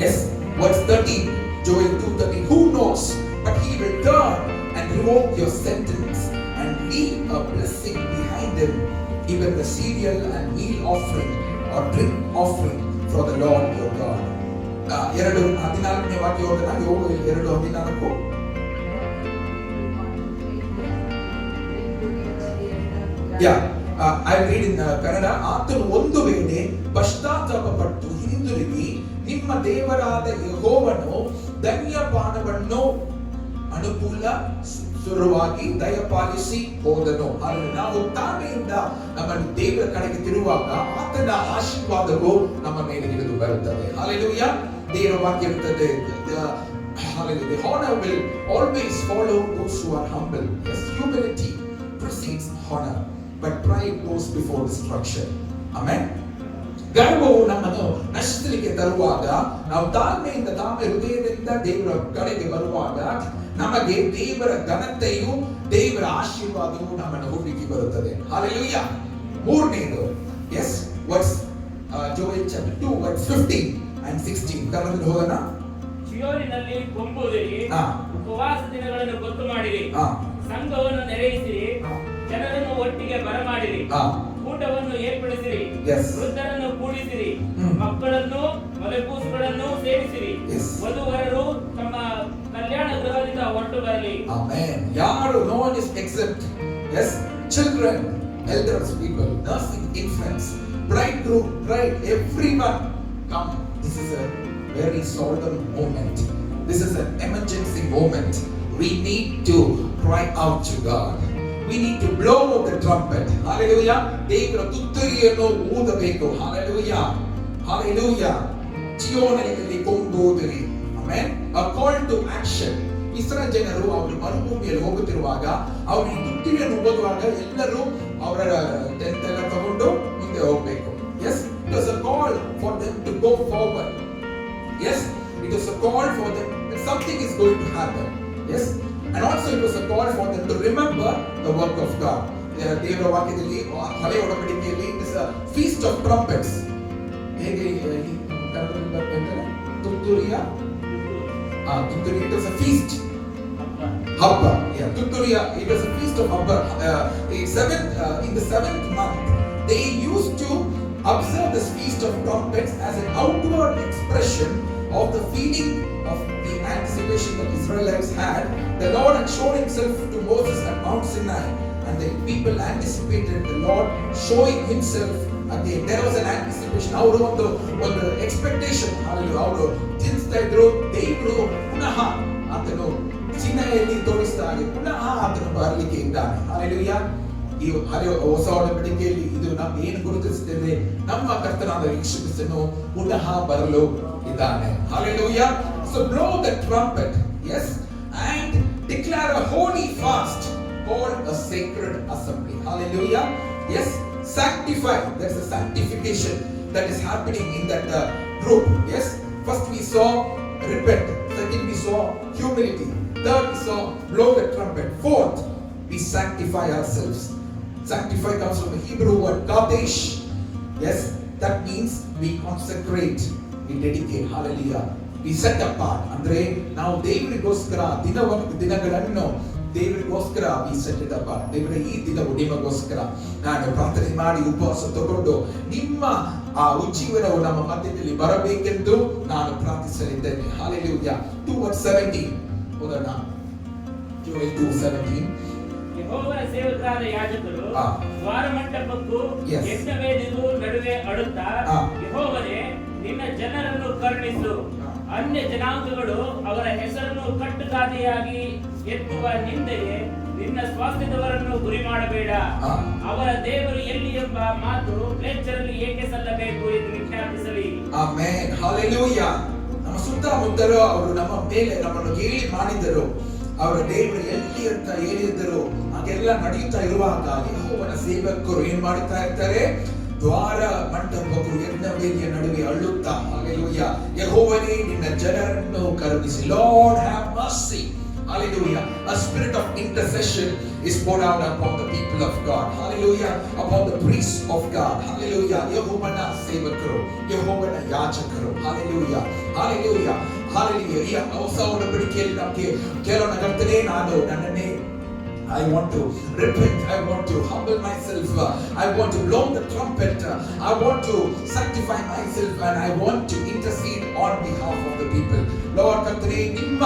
Yes, verse 13, Joel 2:13, who knows but he will turn and revoke your sentence and leave a blessing behind him, even the cereal and meal offering or drink offering for the Lord your God. 2:14 ವಾಕ್ಯ ಓದೋಣ. ಯೋಬ 2:14. Yeah, I read in Kannada. ಆತನು ಒಂದು ವೇಳೆ ಪಶ್ಚಾತ್ತಾಪ ಪಟ್ಟು ಹಿಂದಿರುಗಿ ನಿಮ್ಮ ದೇವರಾದ ಯೆಹೋವನು ಧನ್ಯಪಾನವನ್ನು ಅನುಕೂಲ ಸುರುವಾಗಿ ದಯಪಾಲಿಸಿ ಹೋದನು. ಆದರೆ ನಾವು ತಾಳ್ಮೆಯಿಂದ ನಮ್ಮ ದೇವರ ಕಡೆಗೆ ತಿರುವಾಗ ಆತನ ಆಶೀರ್ವಾದವು ನಮ್ಮ ಮೇಲೆ ಇಳಿದು ಬರುತ್ತದೆ. Hallelujah. ದೇವರ ವಾಕ್ಯ ಇರುತ್ತದೆ. Hallelujah. The honor will always follow those who are humble. Yes, humility precedes honor, but pride goes before destruction. Amen. ಗರ್ವವು ನಮ್ಮನ್ನು ನಶಿಸಲಿಕ್ಕೆ ತರುವಾಗ, ನಾವು ತಾಳ್ಮೆಯಿಂದ ಹೃದಯದಿಂದ ದೇವರ ಕಡೆಗೆ ಬರುವಾಗ ನಮಗೆ ದೇವರ ಘನತೆಯು ದೇವರ ಆಶೀರ್ವಾದವು ನಮ್ಮನ್ನು ಹುಡುಕಿ ಬರುತ್ತದೆ. Hallelujah. ಮೂರನೇದು, yes, verse Joel chapter 2 verse 15 and 16 ಕನ್ನಡದಲ್ಲಿ ಹೋಗೋಣ. ಚಿಯೋನಿನಲ್ಲಿ ಕೊಂಬುದಿರಿ, ಉಪವಾಸ ದಿನಗಳನ್ನು ಗೊತ್ತು ಮಾಡಿರಿ, ಸಂಘವನ್ನು ನೆರೆಯಿಸಿರಿ, ಜನರನ್ನು ಒಟ್ಟಿಗೆ ಬರಮಾಡಿರಿ, ಕೂಟವನ್ನು ಏರ್ಪಡಿಸಿರಿ, ವೃದ್ಧರನ್ನು ಕೂಡಿಸಿರಿ, ಮಕ್ಕಳನ್ನು ಮೊಲೆಕೂಸುಗಳನ್ನು ಸೇರಿಸಿರಿ, ವಧುವರರು ತಮ್ಮ ಕಲ್ಯಾಣ ಗೃಹದಿಂದ ಹೊರಟು ಬರಲಿ. Amen. ಯಾರು, no one is exempt. Yes, children, elders, people, nursing infants, bridegroom, bride, everyone come. This is a very solemn moment. This is an emergency moment. We need to cry out to God. We need to blow the trumpet. Hallelujah. ದೇವರ ತುತ್ತೂರಿಯನ್ನು ಊದಬೇಕು. Hallelujah. Hallelujah. ಚಿಯೋನಿನಲ್ಲಿ ಕೊಂಬೂದಿರಿ. Amen. A call to action. Israel ಜನರು ಅವರು ಮರುಭೂಮಿಯಲ್ಲಿ ಹೋಗುತ್ತಿರುವಾಗ ಅವರು ಈ ತುತ್ತೂರಿಯನ್ನು ಊದುವಾಗ ಎಲ್ಲರೂ ಅವರ ಟೆಂಟ್ ಎಲ್ಲ ತಗೊಂಡು ಮುಂದೆ ಹೋಗಬೇಕು. Yes, it was a call for them to go forward. Yes, it was a call for them that something is going to happen. Yes, and also it was a call for them to remember the work of God. ದೇವರ ವಾಕ್ಯದಲ್ಲಿ ಹಳೆಯ ಒಡಂಬಡಿಕೆಯಲ್ಲಿ it is a feast of trumpets. ಹೇಗೆ ಕನ್ನಡದಲ್ಲಿ ಬರ್ತದೆ ತುತ್ತೂರಿಯ ತುತ್ತೂರಿ, it was a feast. Habba, yeah, tutturiya, it was a feast of Habba. In the seventh month, they used to observe this feast of trumpets as an outward expression of the feeling of the anticipation that Israelites had. The Lord had shown himself to Moses at Mount Sinai, and the people anticipated the Lord showing himself again. There was an anticipation, ಒಂದು expectation. Hallelujah. ಅವರು ಚಿಂತಿಸ್ತಾ ಇದ್ರು, ದೇವರು ಪುನಃ ಆತನು ಚಿನ್ನದಲ್ಲಿ ತೋರಿಸ್ತಾ ಹಾಗೆ ಪುನಃ ಆತನು ಬರಲಿಕ್ಕೆ ಇದ್ದಾನೆ. Hallelujah. ಈ ಹೊಸ ಒಡಂಬಡಿಕೆಯಲ್ಲಿ ಇದು ನಾವು ಏನು ಗುರುತಿಸುತ್ತೇವೆ, ನಮ್ಮ ಕರ್ತನಾದ ಯೇಸು ಕ್ರಿಸ್ತನು ಪುನಃ ಬರಲು ಇದ್ದಾನೆ. Hallelujah. So blow the trumpet, yes, and declare a holy fast called a sacred assembly. Hallelujah. Yes, sanctify. There's a sanctification that is happening in that group. Yes, first we saw repent, second we saw humility, third we saw blow the trumpet, fourth we sanctify ourselves. Sanctify comes from the Hebrew word kadesh. Yes, that means we consecrate, we dedicate. Hallelujah. We set apart. ಅಂದ್ರೆ ನಾವು ದೇವರಿಗೋಸ್ಕರ ದಿನಗಳನ್ನು ದೇವರಿಗೋಸ್ಕರ we set it apart. ದೇವರ ಈ ದಿನವು ನಿಮಗೋಸ್ಕರ ನಾನು ಪ್ರಾರ್ಥನೆ ಮಾಡಿ ಉಪವಾಸ ತಗೊಂಡು ನಿಮ್ಮ ಆ ಉಜ್ಜೀವನವು ನಮ್ಮ ಮಧ್ಯದಲ್ಲಿ ಬರಬೇಕೆಂದು ನಾನು ಪ್ರಾರ್ಥಿಸಲಿದ್ದೇನೆ. Hallelujah. 2:17 ಓದೋಣ. Joel 2:17. ಯೆಹೋವನ ಸೇವಕರಾದ ಯಾಜಕರು ದ್ವಾರಮಂಟಪಕ್ಕೂ ಯಜ್ಞವೇದಿಗೂ ನಡುವೆ ಅಳುತ್ತಾ, ಯೆಹೋವನೇ, ನಿನ್ನ ಜನರನ್ನು ಕರುಣಿಸು, ಅನ್ಯ ಜನಾಂಗಗಳು ಅವರ ಹೆಸರನ್ನು ಕಟ್ಟುಗಾದೆಯಾಗಿ ಎತ್ತುವ ನಿಂದೆಗೆ ನಿನ್ನ ಸ್ವಾಸ್ಥ್ಯದವರನ್ನು ಗುರಿ ಮಾಡಬೇಡ, ಅವರ ದೇವರು ಎಲ್ಲಿ ಎಂಬ ಮಾತು ಮ್ಲೇಚ್ಛರಲ್ಲಿ ಏಕೆ ಸಲ್ಲಬೇಕು ಎಂದು ವಿಜ್ಞಾಪಿಸಲಿ. Amen, hallelujah. ನಮ್ಮ ಸುತ್ತಮುತ್ತಲು ಅವರು ನಮ್ಮ ಮೇಲೆ ನಮ್ಮನ್ನು ಗೇಲಿ ಮಾಡಿದರು, ಅವರ ದೇವರು ಎಲ್ಲಿ ಅಂತ ಹೇಳಿದರು. ಹಾಗೆಲ್ಲ ನಡೆಯುತ್ತಾ ಇರುವಾಗ ಯೆಹೋವನ ಸೇವಕರು ಏನ್ ಮಾಡುತ್ತಾ ಇರ್ತಾರೆ? ದ್ವಾರ ಮಂಟಪಕ್ಕೂ ಯಜ್ಞವೇದಿಯ ನಡುವೆ ಅಳುತ್ತಾ, ಹಲ್ಲೆಲೂಯಾ, ಯೆಹೋವನೇ ನಿನ್ನ ಜನರನ್ನು ಕರುಣಿಸಿ. Lord have mercy. Hallelujah. A spirit of intercession is poured out upon the people of God. Hallelujah. Upon the priests of God. Hallelujah. Yehovana sevakaru, Yehovana yachakaru. Hallelujah. Hallelujah. Hallelujah. ಈ ಹೊಸ ಒಡಂಬಡಿಕೆಯಲ್ಲಿ ನಮಗೆ ಕೆಲವು ನಗರ್ತನೆ ನಾನು ನನ್ನನ್ನೇ I want to repent. I want to humble myself. I want to blow the trumpet. I want to sanctify myself and I want to intercede on behalf of the people. Lord, ಕರ್ತನೇ, ನಿಮ್ಮ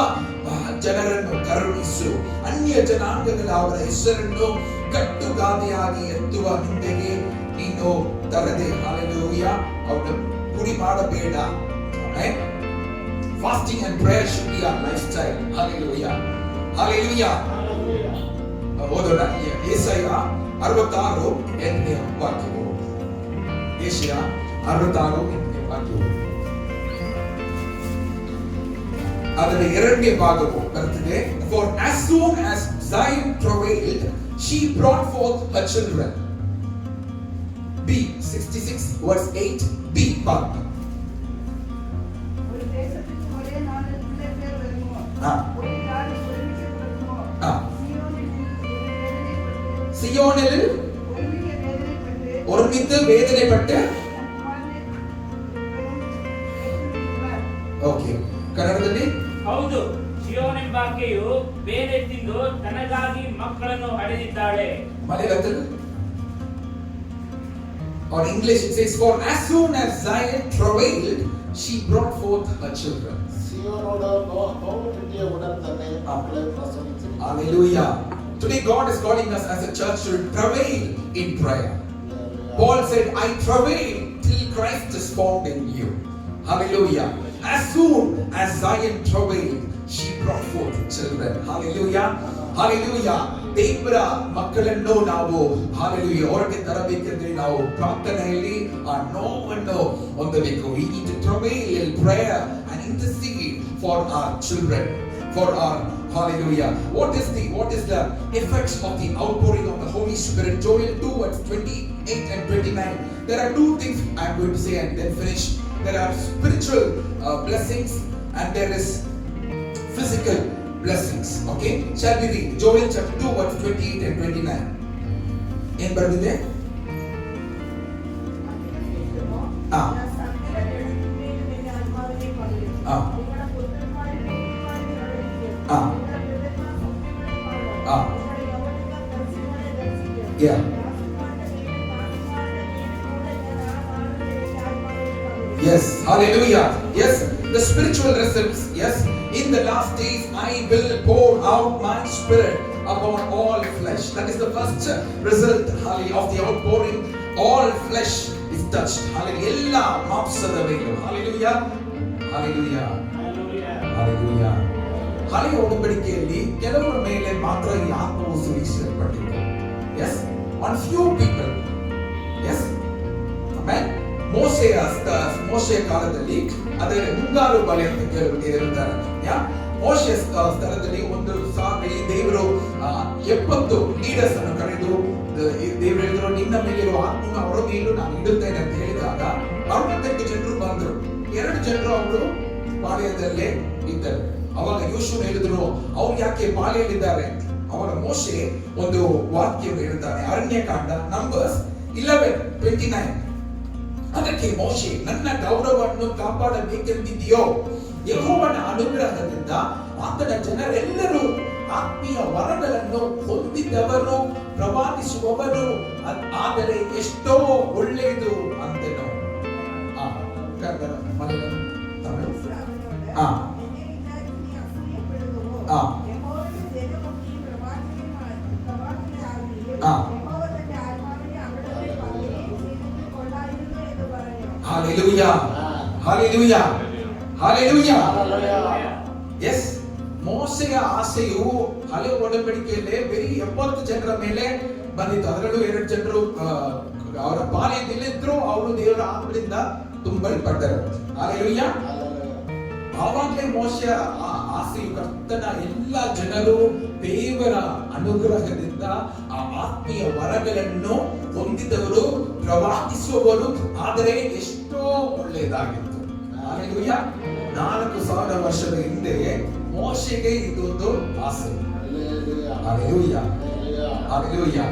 ಜನರನ್ನು ಕರುಣಿಸು. ಅನ್ಯ ಜನಾಂಗಗಳ ಅವರ ಹೆಸರನ್ನು ಕಟ್ಟುಗಾದೆಯಾಗಿ ಎತ್ತುವ ನಿಂದೆಗೆ ನೀನು ತರದೆ. Hallelujah. ಅವರನ್ನು ಗುರಿ ಮಾಡಬೇಡ. Amen. Fasting and prayer should be our lifestyle. Hallelujah. Hallelujah. ಓದೋಣ. ಯೆಶಾಯ 66:8 ವಾಕ್ಯವು. ಯೆಶಾಯ 66:8 ವಾಕ್ಯವು. ಅದರ ಎರಡನೇ ಭಾಗವು ಬರ್ತದೆ. For as soon as Zion travailed, she brought forth her children. B 66 verse 8 B part. സിയോനിൽ ഒരുമിച്ച് വേദനപ്പെട്ട്. ಓಕೆ, ಕನ್ನಡದಲ್ಲಿ ಹೌದು, ಸಿಯೋನೆಂಬಾಕೆಯು ಬೇರೆ ತಿಂದು ತನಗಾಗಿ ಮಕ್ಕಳನ್ನು ಹಡೆದಿದ್ದಾಳೆ. ಮಲಯಾಳದಲ್ಲಿ or English it says, for as soon as Zion travailed, she brought forth her children. ಸಿಯೋನೋಡ ಬಹುಪ್ರೀತಿಯ ಉಡನ್ತನೆ ಮಕ್ಕಳನ್ನು ಪ್ರಸವಿಸಿದಳು. Hallelujah. Today God is calling us as a church to travail in prayer. Paul said, I travail till Christ is formed in you. Hallelujah. As soon as Zion travailed, she brought forth children. Hallelujah. Hallelujah. ದೇವರ ಮಕ್ಕಳನ್ನು ನಾವು ಹಾಲೆಲೂಯಾ ಹೊರಗೆ ತರಬೇಕೆಂದ್ರೆ ನಾವು ಪ್ರಾರ್ಥನೆಯಲ್ಲಿ ಆ ನೋವನ್ನು ಹೊಂದಬೇಕು. We need to travail in prayer and intercede for our children, for our hallelujah. What is the effects of the outpouring of the Holy Spirit? Joel 2 verse 28 and 29. There are two things I am going to say and then finish. There are spiritual blessings and there is physical blessings. Okay, shall we read Joel chapter 2 verse 28 and 29. ಏನು ಬರೆದಿದೆ? Yeah. Yes, hallelujah. Yes, the spiritual results. Yes, in the last days I will pour out my spirit upon all flesh. That is the first result, hallelujah, of the outpouring. All flesh is touched. Hallelujah. Ella ಮಾಂಸದ ಮೇಲೆ. Hallelujah. Hallelujah. Hallelujah. ಹಳೆಯ ಒಡಂಬಡಿಕೆಯಲ್ಲಿ ಕೆಲವರ ಮೇಲೆ ಮಾತ್ರ ಈ ಆತ್ಮವು ಸುರಿಸಲ್ಪಟ್ಟಿತು. Yes, on few people. Yes, amen. ಮೋಶೆಯ ಕಾಲದಲ್ಲಿ ಅದರ ಮುಂಗಾರು ಬಲೆ ಅಂತ ಹೇಳ್ತಾರೆ. ಮೋಶೆಯ ಸ್ಥಳದಲ್ಲಿ ಒಂದು ಸಾರಿ ದೇವರು 70 ಲೀಡರ್ಸ್ ಅನ್ನು ಕರೆದು ದೇವರು ಹೇಳಿದ್ರು, ನಿನ್ನ ಮೇಲಿರುವ ಆತ್ಮ ಅವರ ಮೇಲೂ ನಾನು ಇಡುತ್ತೇನೆ ಅಂತ ಹೇಳಿದಾಗ 68 ಜನರು ಬಂದರು. 2 ಜನರು ಅವರು ಪಾಳ್ಯದಲ್ಲೇ ಇದ್ದರು. ಅವಾಗ ಯೋಶುವ ಹೇಳಿದ್ರು, ಅವ್ರು ಯಾಕೆ ಪಾಳ್ಯದಲ್ಲಿದ್ದಾರೆ? ಅವಾಗ ಮೋಶೆ ಒಂದು ವಾಕ್ಯ ಹೇಳ್ತಾನೆ, ಅರಣ್ಯಕಾಂಡ ನಂಬರ್ಸ್ 11:29. ಅದಕ್ಕೆ ಮೋಶೆ, ನನ್ನ ಗೌರವವನ್ನು ಕಾಪಾಡಬೇಕೆಂದಿದೆಯೋ? ಯೆಹೋವನ ಅನುಗ್ರಹದಿಂದ ಆತನ ಜನರೆಲ್ಲರೂ ಆತ್ಮೀಯ ವರಗಳನ್ನು ಹೊಂದಿದವರು, ಪ್ರವಾದಿಸುವವರು ಆದರೆ ಎಷ್ಟೋ ಒಳ್ಳೆಯದು ಅಂತೆನೋ. Hallelujah. Hallelujah. Hallelujah. Yes. ಮೋಸೆಯ ಆಸೆಯು ಹಳೆ ಒಡಂಬಡಿಕೆಯಲ್ಲಿ ಬರೀ 70 ಜನರ ಮೇಲೆ ಬಂದಿತ್ತು. ಅದರಲ್ಲೂ 2 ಜನರು ಅವರ ಪಾಳ್ಯದಲ್ಲಿದ್ರು, ಅವರು ದೇವರ ಆತ್ಮದಿಂದ ತುಂಬಲ್ಪಟ್ಟರು. ಹಲ್ಲೆಲೂಯಾ. ಆವಾಗಲೇ ಮೋಸೆಯ ಆಸೆಯು ಕರ್ತನ ಎಲ್ಲ ಜನರು ದೇವರ ಅನುಗ್ರಹದಿಂದ ಆ ಆತ್ಮೀಯ ವರಗಳನ್ನು ಹೊಂದಿದವರು, ಪ್ರವಾದಿಸುವವರು ಆದರೆ ಎಷ್ಟೋ ಒಳ್ಳೆಯದಾಗಿತ್ತು. ಹಲ್ಲೆಲೂಯಾ. 4000 ವರ್ಷದ ಹಿಂದೆ ಮೋಶೆಗೆ ಇದೊಂದು ಆಸೆ. ಹಲ್ಲೆಲೂಯಾ. ಹಲ್ಲೆಲೂಯಾ.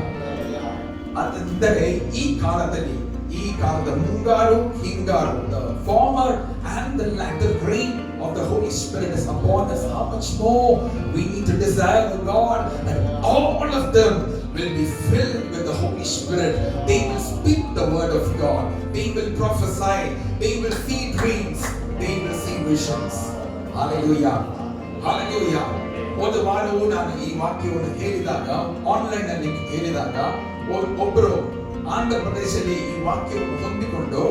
ಅಂದರೆ ಈ ಕಾಲದಲ್ಲಿ, ಈ ಕಾಲದ ಮುಂಗಾರು ಹಿಂಗಾರು, the former and the latter rain of the Holy Spirit is upon us. How much more we need to desire the God, and all of them will be filled with the Holy Spirit. They will speak the word of God. They will prophesy. They will see dreams. They will see visions. Hallelujah. Hallelujah. ಒಂದು ವಾರವು ನಾನು ಈ ವಾಕ್ಯವನ್ನು ಹೇಳಿದಾಗ, ಆನ್ಲೈನ್ ಅಲ್ಲಿ ಹೇಳಿದಾಗ, ಒಬ್ಬರು ಆಂಧ್ರ ಪ್ರದೇಶದಲ್ಲಿ ಈ ವಾಕ್ಯವನ್ನು ಹೊಂದಿಕೊಂಡು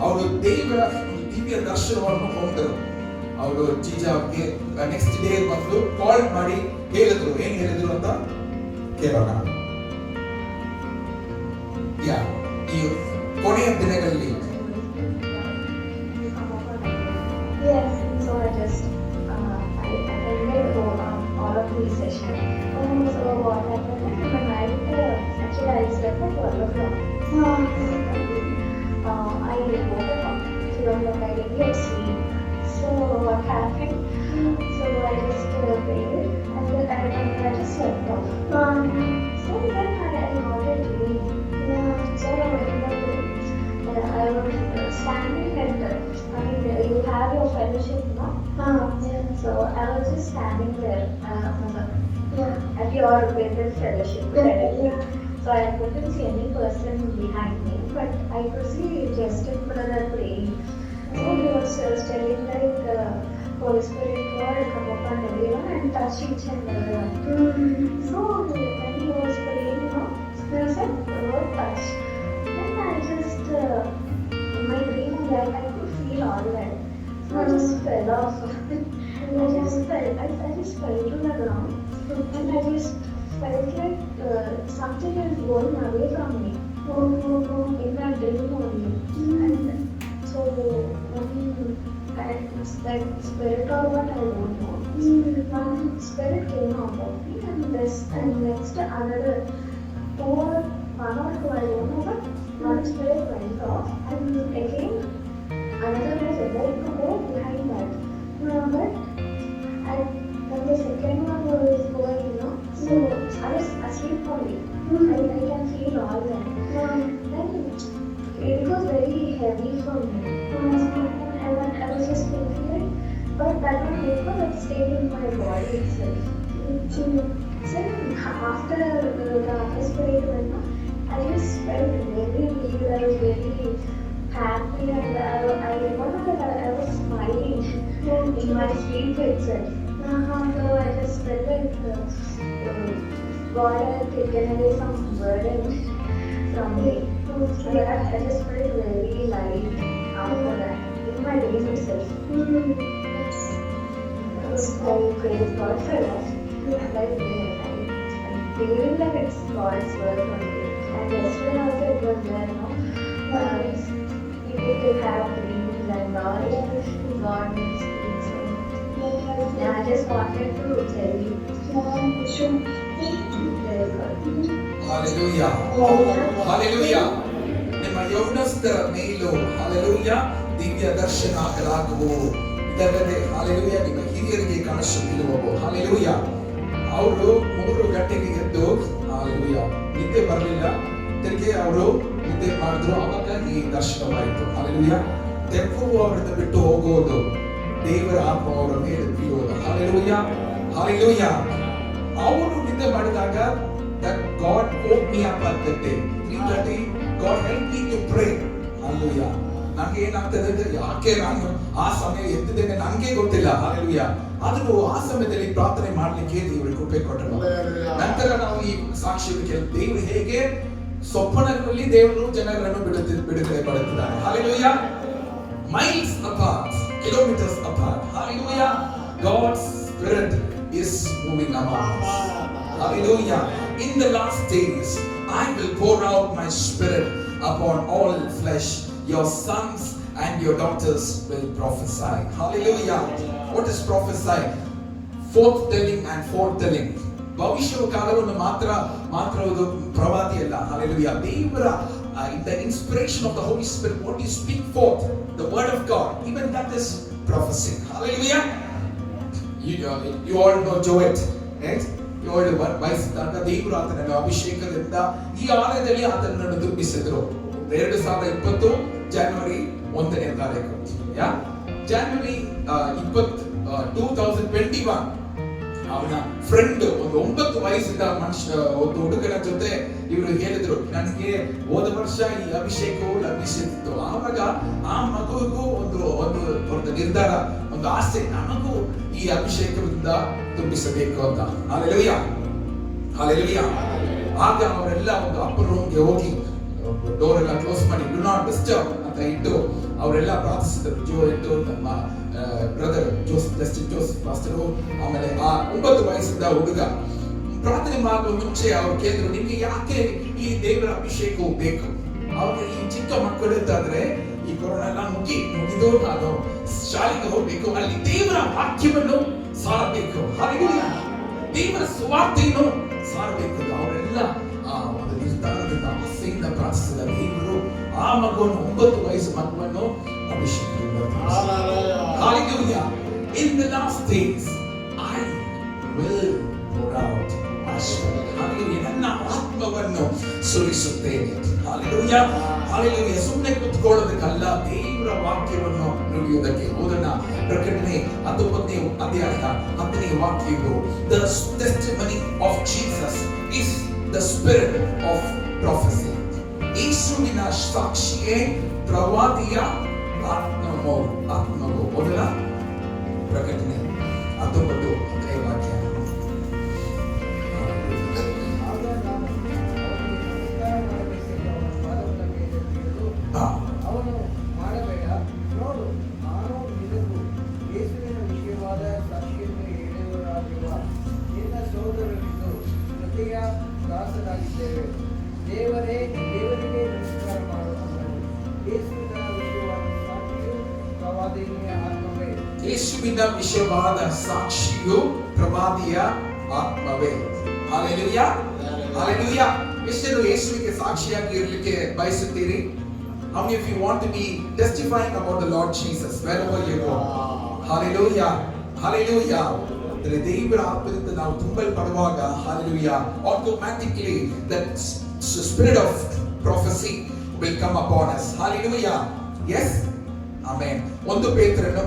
ಅವರು ದೇವರ ದಿವ್ಯ ದರ್ಶನವನ್ನು ಹೊಂದರು. ಅವರು ಜೀಜಾಗೆ ನೆಕ್ಸ್ಟ್ ಡೇ ಬಂದು ಕಾಲ್ ಮಾಡಿ ಹೇಳಿದ್ರು. ಏನ್ ಹೇಳಿದ್ರು ಅಂತ ಕೇಳೋಣ. ಈ ಕೊನೆಯ ದಿನಗಳಲ್ಲಿ all of these sessions. So what happened is, in the night, actually I slept at 12 o'clock. I woke up, 12 o'clock, I didn't get sleep. So what happened? So I just prayed, and then I just slept off. So then I got a dream. So I was standing at, you have your fellowship, no? So I was just standing there at your visit fellowship. So I couldn't see any person behind me, but I could see Justin brother praying. So he was telling like Holy Spirit God come upon everyone and touch each and everyone. So when he was praying, he said the word touch. Then I just in my dream like I could feel all that. So I just fell off. I just fell to the ground, and I just felt like something is going away from me. In that dream only. And so that spirit or what I don't know. One spirit came out of me, and next another 1 or 2 I don't know, but one spirit went off, and again another was about to go behind that. But when the second one was going, so I was asleep only. I can feel all that. Then it was very heavy for me. And I was just thinking like, but that one paper that stayed in my body itself. So after the other spirit went on, I just felt very weird. I was very happy, and I remember that I was smiling in my sleep itself. So I just felt like God had taken away some burden from me. I just felt very light after that, in my dream itself. I praise God for that. I'm feeling like it's God's work on me. And yesterday also it was there, you need to have dreams and all. God will speak. So I just wanted to tell you. Hallelujah. Hallelujah. ನಿಮ್ಮ ಯೌವನಸ್ಥರ ಮೇಲೂ ಹಲ್ಲೆಲೂಯಾ ದಿವ್ಯ ದರ್ಶನಗಳಾಗುವು. ಇದಲ್ಲದೆ ಹಲ್ಲೆಲೂಯಾ ನಿಮ್ಮ ಹಿರಿಯರಿಗೆ ಕನಸು ಬೀಳುವವು. ಹಲ್ಲೆಲೂಯಾ. ಅವರು 3 ಗಂಟೆಗೆ ಎದ್ದು ಹಲ್ಲೆಲೂಯಾ ನಿದ್ದೆ ಬರಲಿಲ್ಲ, ತಿರುಗಿ ಅವರು ನಿದ್ದೆ ಮಾಡಿದ್ರು. ಅವಾಗ ಈ ದರ್ಶನವಾಯಿತು. ಹಲ್ಲೆಲೂಯಾ. ದೆವ್ವವು ಅವರನ್ನು ಬಿಟ್ಟು ಹೋಗುವುದು, ದೇವರ ಆತ್ಮ ಅವರ ಮೇಲೆ ಬೀಳುವುದು. ಹಲ್ಲೆಲೂಯಾ. ಹಲ್ಲೆಲೂಯಾ. ಅವರು ನಿದ್ದೆ ಮಾಡಿದಾಗ that God woke me up at that day 3:30. God helped me to pray. Hallelujah. ನನಗೆ ಏನಾಗ್ತದೆ ಅಂದ್ರೆ ಯಾಕೆ ನಾನು ಆ ಸಮಯ ಎದ್ದಿದ್ದೇನೆ ನನಗೆ ಗೊತ್ತಿಲ್ಲ. Hallelujah. ಆದರೂ ಆ ಸಮಯದಲ್ಲಿ ಪ್ರಾರ್ಥನೆ ಮಾಡಲಿಕ್ಕೆ ದೇವರು ಕೃಪೆ ಕೊಟ್ಟರು. ನಂತರ ನಾವು ಈ ಸಾಕ್ಷಿಗೆ ದೇವರು ಹೇಗೆ ಸ್ವಪ್ನಗಳಲ್ಲಿ ದೇವರು ಜನರನ್ನು ಬಿಡುಗಡೆ ಮಾಡುತ್ತಿದ್ದಾರೆ. Hallelujah. Miles apart, kilometers apart. Hallelujah. God's Spirit is moving among us. Hallelujah. In the last days, I will pour out my spirit upon all flesh. Your sons and your daughters will prophesy. Hallelujah. What is prophesy? Forthtelling and foretelling. ಭವಿಷ್ಯ ಕಾಲವನ್ನು ಮಾತ್ರ ಒಂದು ಪ್ರವಾದಿ ಅಲ್ಲ. Hallelujah. ದೇವರ the inspiration of the Holy Spirit, what you speak forth, the word of God, even that is prophecy. Hallelujah. You all know Joet, right? You all know what ವಯಸ್ಸಿದ್ದಾಗ ದೇವರು ಆತನನ್ನು ಅಭಿಷೇಕದಿಂದ ಈ ಆಲಯದಲ್ಲಿ ಆತನನ್ನು ತುಂಬಿಸಿದ್ರು. 2020 ಜನವರಿ 1ನೇ ತಾರೀಕು. ಜನವರಿ 2021 ಅವನ ಫ್ರೆಂಡ್ ಒಂದು 9 ವಯಸ್ಸಿನ ಒಂದು ಹುಡುಗನ ಜೊತೆ ಇವರು ಹೇಳಿದ್ರು, ನನಗೆ ಹೋದ ವರ್ಷ ಈ ಅಭಿಷೇಕವು ಲಭಿಸಿತ್ತು. ಆವಾಗ ಆ ಮಗುವಿಗೂ ಒಂದು ನಿರ್ಧಾರ, ಒಂದು ಆಸೆ, ನಮಗೂ ಈ ಅಭಿಷೇಕದಿಂದ ತುಂಬಿಸಬೇಕು ಅಂತ. Hallelujah, hallelujah. ಆಗ ಅವರೆಲ್ಲ ಒಂದು ಅಪ್ಪರ್ ರೂಮ್ಗೆ ಹೋಗಿ ಡೋರ್ ಎಲ್ಲ ಕ್ಲೋಸ್ ಮಾಡಿ ಡು ನಾಟ್ ಡಿಸ್ಟರ್ಬ್ ಅಂತ ಇಟ್ಟು ಅವರೆಲ್ಲ ಪ್ರಾರ್ಥಿಸಿದರು. ನಮ್ಮ ಬ್ರದರ್ ಜಸ್ಟಿನ್ ಜೋಸೆಫ್ ಪಾಸ್ಟರು, ಆಮೇಲೆ ಆ 9 ವಯಸ್ಸಿನ ಹುಡುಗ ಪ್ರಾರ್ಥನೆ ಮಾಡುವ ಮುಂಚೆ ಅವ್ರು ಕೇಳಿದ್ರು, ನಿಮ್ಗೆ ಯಾಕೆ ಈ ದೇವರ ಅಭಿಷೇಕವು ಬೇಕು? ಅವ್ರಿಗೆ ಈ ಚಿಕ್ಕ ಮಕ್ಕಳು ಇದ್ದಾದ್ರೆ ಈ ಕೊರೋನಾ ಎಲ್ಲ ಮುಗಿದು ನಾನು ಶಾಲೆಗೆ ಹೋಗ್ಬೇಕು, ಅಲ್ಲಿ ದೇವರ ವಾಕ್ಯವನ್ನು ಸಾರಬೇಕು, ಹಾಲೆಲೂಯಾ, ದೇವರ ಸುವಾರ್ತೆಯನ್ನು ಸಾರಬೇಕು. ಅವರೆಲ್ಲ ಒಂದು ನಿರ್ಧಾರದಿಂದ ಆಸೆಯಿಂದ ಪ್ರಾರ್ಥಿಸಿದ ದೇವರು ಆ ಮಗುವನ್ನು 9 ವಯಸ್ಸು ಮಗುವನ್ನು ಅಭಿಷೇಕದಿಂದ. Hallelujah. In the last days, I will pour out my spirit. Hallelujah. ನನ್ನ ಆತ್ಮವನ್ನು ಸುರಿಸುತ್ತೇನೆ. Hallelujah. Hallelujah. ಸುಮ್ಮನೆ ಕೂತ್ಕೊಳ್ಳೋದಕ್ಕಲ್ಲ, ದೇವರ ವಾಕ್ಯವನ್ನು ನುಡಿಯುವುದಕ್ಕೆ. ಓದೋಣ, ಪ್ರಕಟಣೆ 19ನೇ ಅಧ್ಯಾಯ 10ನೇ ವಾಕ್ಯವು, The testimony of Jesus is the spirit of prophecy. ಯೇಸುವಿನ ಸಾಕ್ಷಿಯೇ ಪ್ರವಾದಿಯ ಆತ್ಮವು. ಓದೋಣ, ಪ್ರಕಟಣೆ 19ನೇ ವಾಕ್ಯ. ಅವನು ಮಾಡಬೇಡ, ನೋಡು ನಾನು ನಿನಗೂ ಯೇಸುವಿನ ವಿಷಯವಾದ ಸಾಕ್ಷಿಯನ್ನು ಹೇಳುವವರಾಗಿರುವ ನಿನ್ನ ಸಹೋದರರಿದ್ದು ಜೊತೆಯ ದಾಸರಾಗಿದ್ದೇವೆ. ದೇವರಿಗೆ ನಮಸ್ಕಾರ ಮಾಡುವ ಯೇಸುವಿನ ವಿಷಯವಾದ ಸಾಕ್ಷಿಯು ಪ್ರವಾದಿಯ ಆತ್ಮವೇ. ಯೇಸುವಿನ ವಿಷಯವಾದ ಸಾಕ್ಷಿಯು ಪ್ರವಾದಿಯ ಆತ್ಮವೇ. Hallelujah, hallelujah. ಎಷ್ಟು ಯೇಸುವಿಗೆ ಸಾಕ್ಷಿಯಾಗಿ ಇರಲಿಕ್ಕೆ ಬಯಸುತ್ತೀರಿ? How many of you want to be testifying about the Lord Jesus wherever you go? Hallelujah, hallelujah. ದೇವರ ಆತ್ಮದಿಂದ ನಾವು ತುಂಬಲ್ಪಡುವಾಗ, hallelujah, automatically that spirit of prophecy will come upon us. Hallelujah. Yes, amen. 2 ಪೇತ್ರನು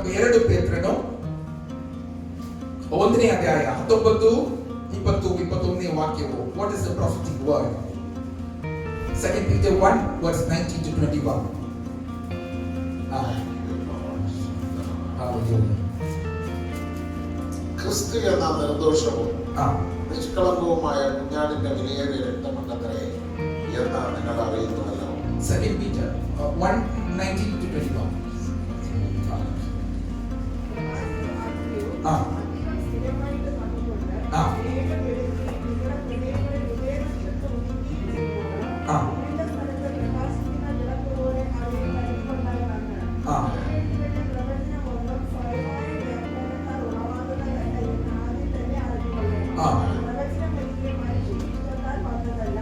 1ನೇ ಅಧ್ಯಾಯ 19, 20, 21ನೇ ವಾಕ್ಯವು. What is the prophetic word? 2 Peter 1 verse 19 to 21. ക്രിസ്തു എന്ന നിർദോഷവും നിഷ്കളങ്കവുമായ കുഞ്ഞാടിന്റെ വിലയേറിയ രക്തമുണ്ടത്രേ എന്ന് നിങ്ങൾ അറിയുന്നുവല്ലോ. 2 Peter 1 19 to 21.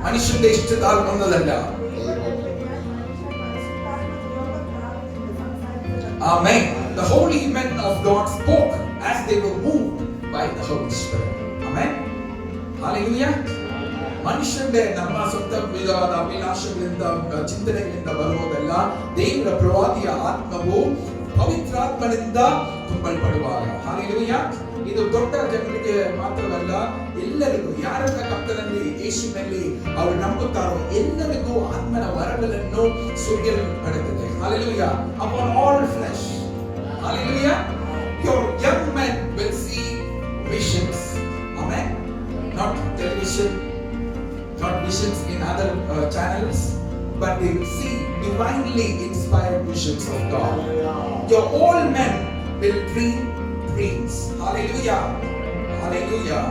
മനുഷ്യന്റെ ഇഷ്ടത്താൽ വന്നതല്ല. Amen. The holy men of God spoke as they were moved by the Holy Spirit. Amen. Hallelujah. ಮನುಷ್ಯന്റെ ನಮ್ಮ ಸ್ವಂತ ವಿಧಾನ ಅಭಿಲಾಷೆಗಳಿಂದ ಚಿಂತನೆಗಳಿಂದ ಬರುವುದಲ್ಲ, ದೇವರ ಪ್ರವಾದಿಯ ಆತ್ಮವು ಪವಿತ್ರಾತ್ಮನಿಂದ ತುಂಬಲ್ಪಡುವಾಗ. ಹಾಲೆಲೂಯಾ. ಇದು ದೊಡ್ಡ ಜನರಿಗೆ ಮಾತ್ರವಲ್ಲ, ಎಲ್ಲರಿಗೂ, ಯಾರನ್ನ ಕರ್ತನಲ್ಲಿ ಯೇಸುವಿನಲ್ಲಿ ಅವರು ನಂಬುತ್ತಾರೋ ಎಲ್ಲರಿಗೂ ಆತ್ಮನ ವರಗಳನ್ನು ಸುರಿಯಲ್ಪಡುತ್ತದೆ. Hallelujah. Upon all flesh. Hallelujah. Your young men will see visions. Amen. Not television, not visions in other channels, but they will see divinely inspired visions of God. Your old men will dream dreams. Hallelujah. Hallelujah.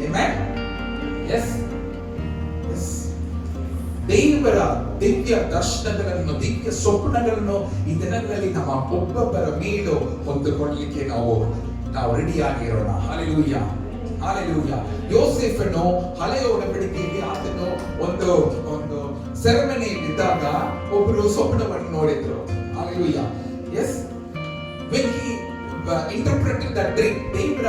Amen. Yes. Yes. ದೇವರ ದಿವ್ಯ ದರ್ಶನಗಳನ್ನು, ದಿವ್ಯ ಸ್ವಪ್ನಗಳನ್ನು ಈ ದಿನಗಳಲ್ಲಿ ನಮ್ಮ ಒಬ್ಬೊಬ್ಬರ ಮೇಲೂ ಹೊಂದಿಕೊಳ್ಳಲಿಕ್ಕೆ ನಾವು ರೆಡಿ ಆಗಿರೋಣ. Hallelujah, hallelujah. ಯೋಸೇಫನು ಹಳೆಯ ಒಡಂಬಡಿಕೆಯಲ್ಲಿ ಆತನು ಒಂದು ಸೆರೆಮನಿಯಲ್ಲಿ ಇದ್ದಾಗ ಒಬ್ಬರು ಸ್ವಪ್ನವನ್ನು ನೋಡಿದ್ರು. Hallelujah. Yes, when he interpreted that dream, ದೇವರ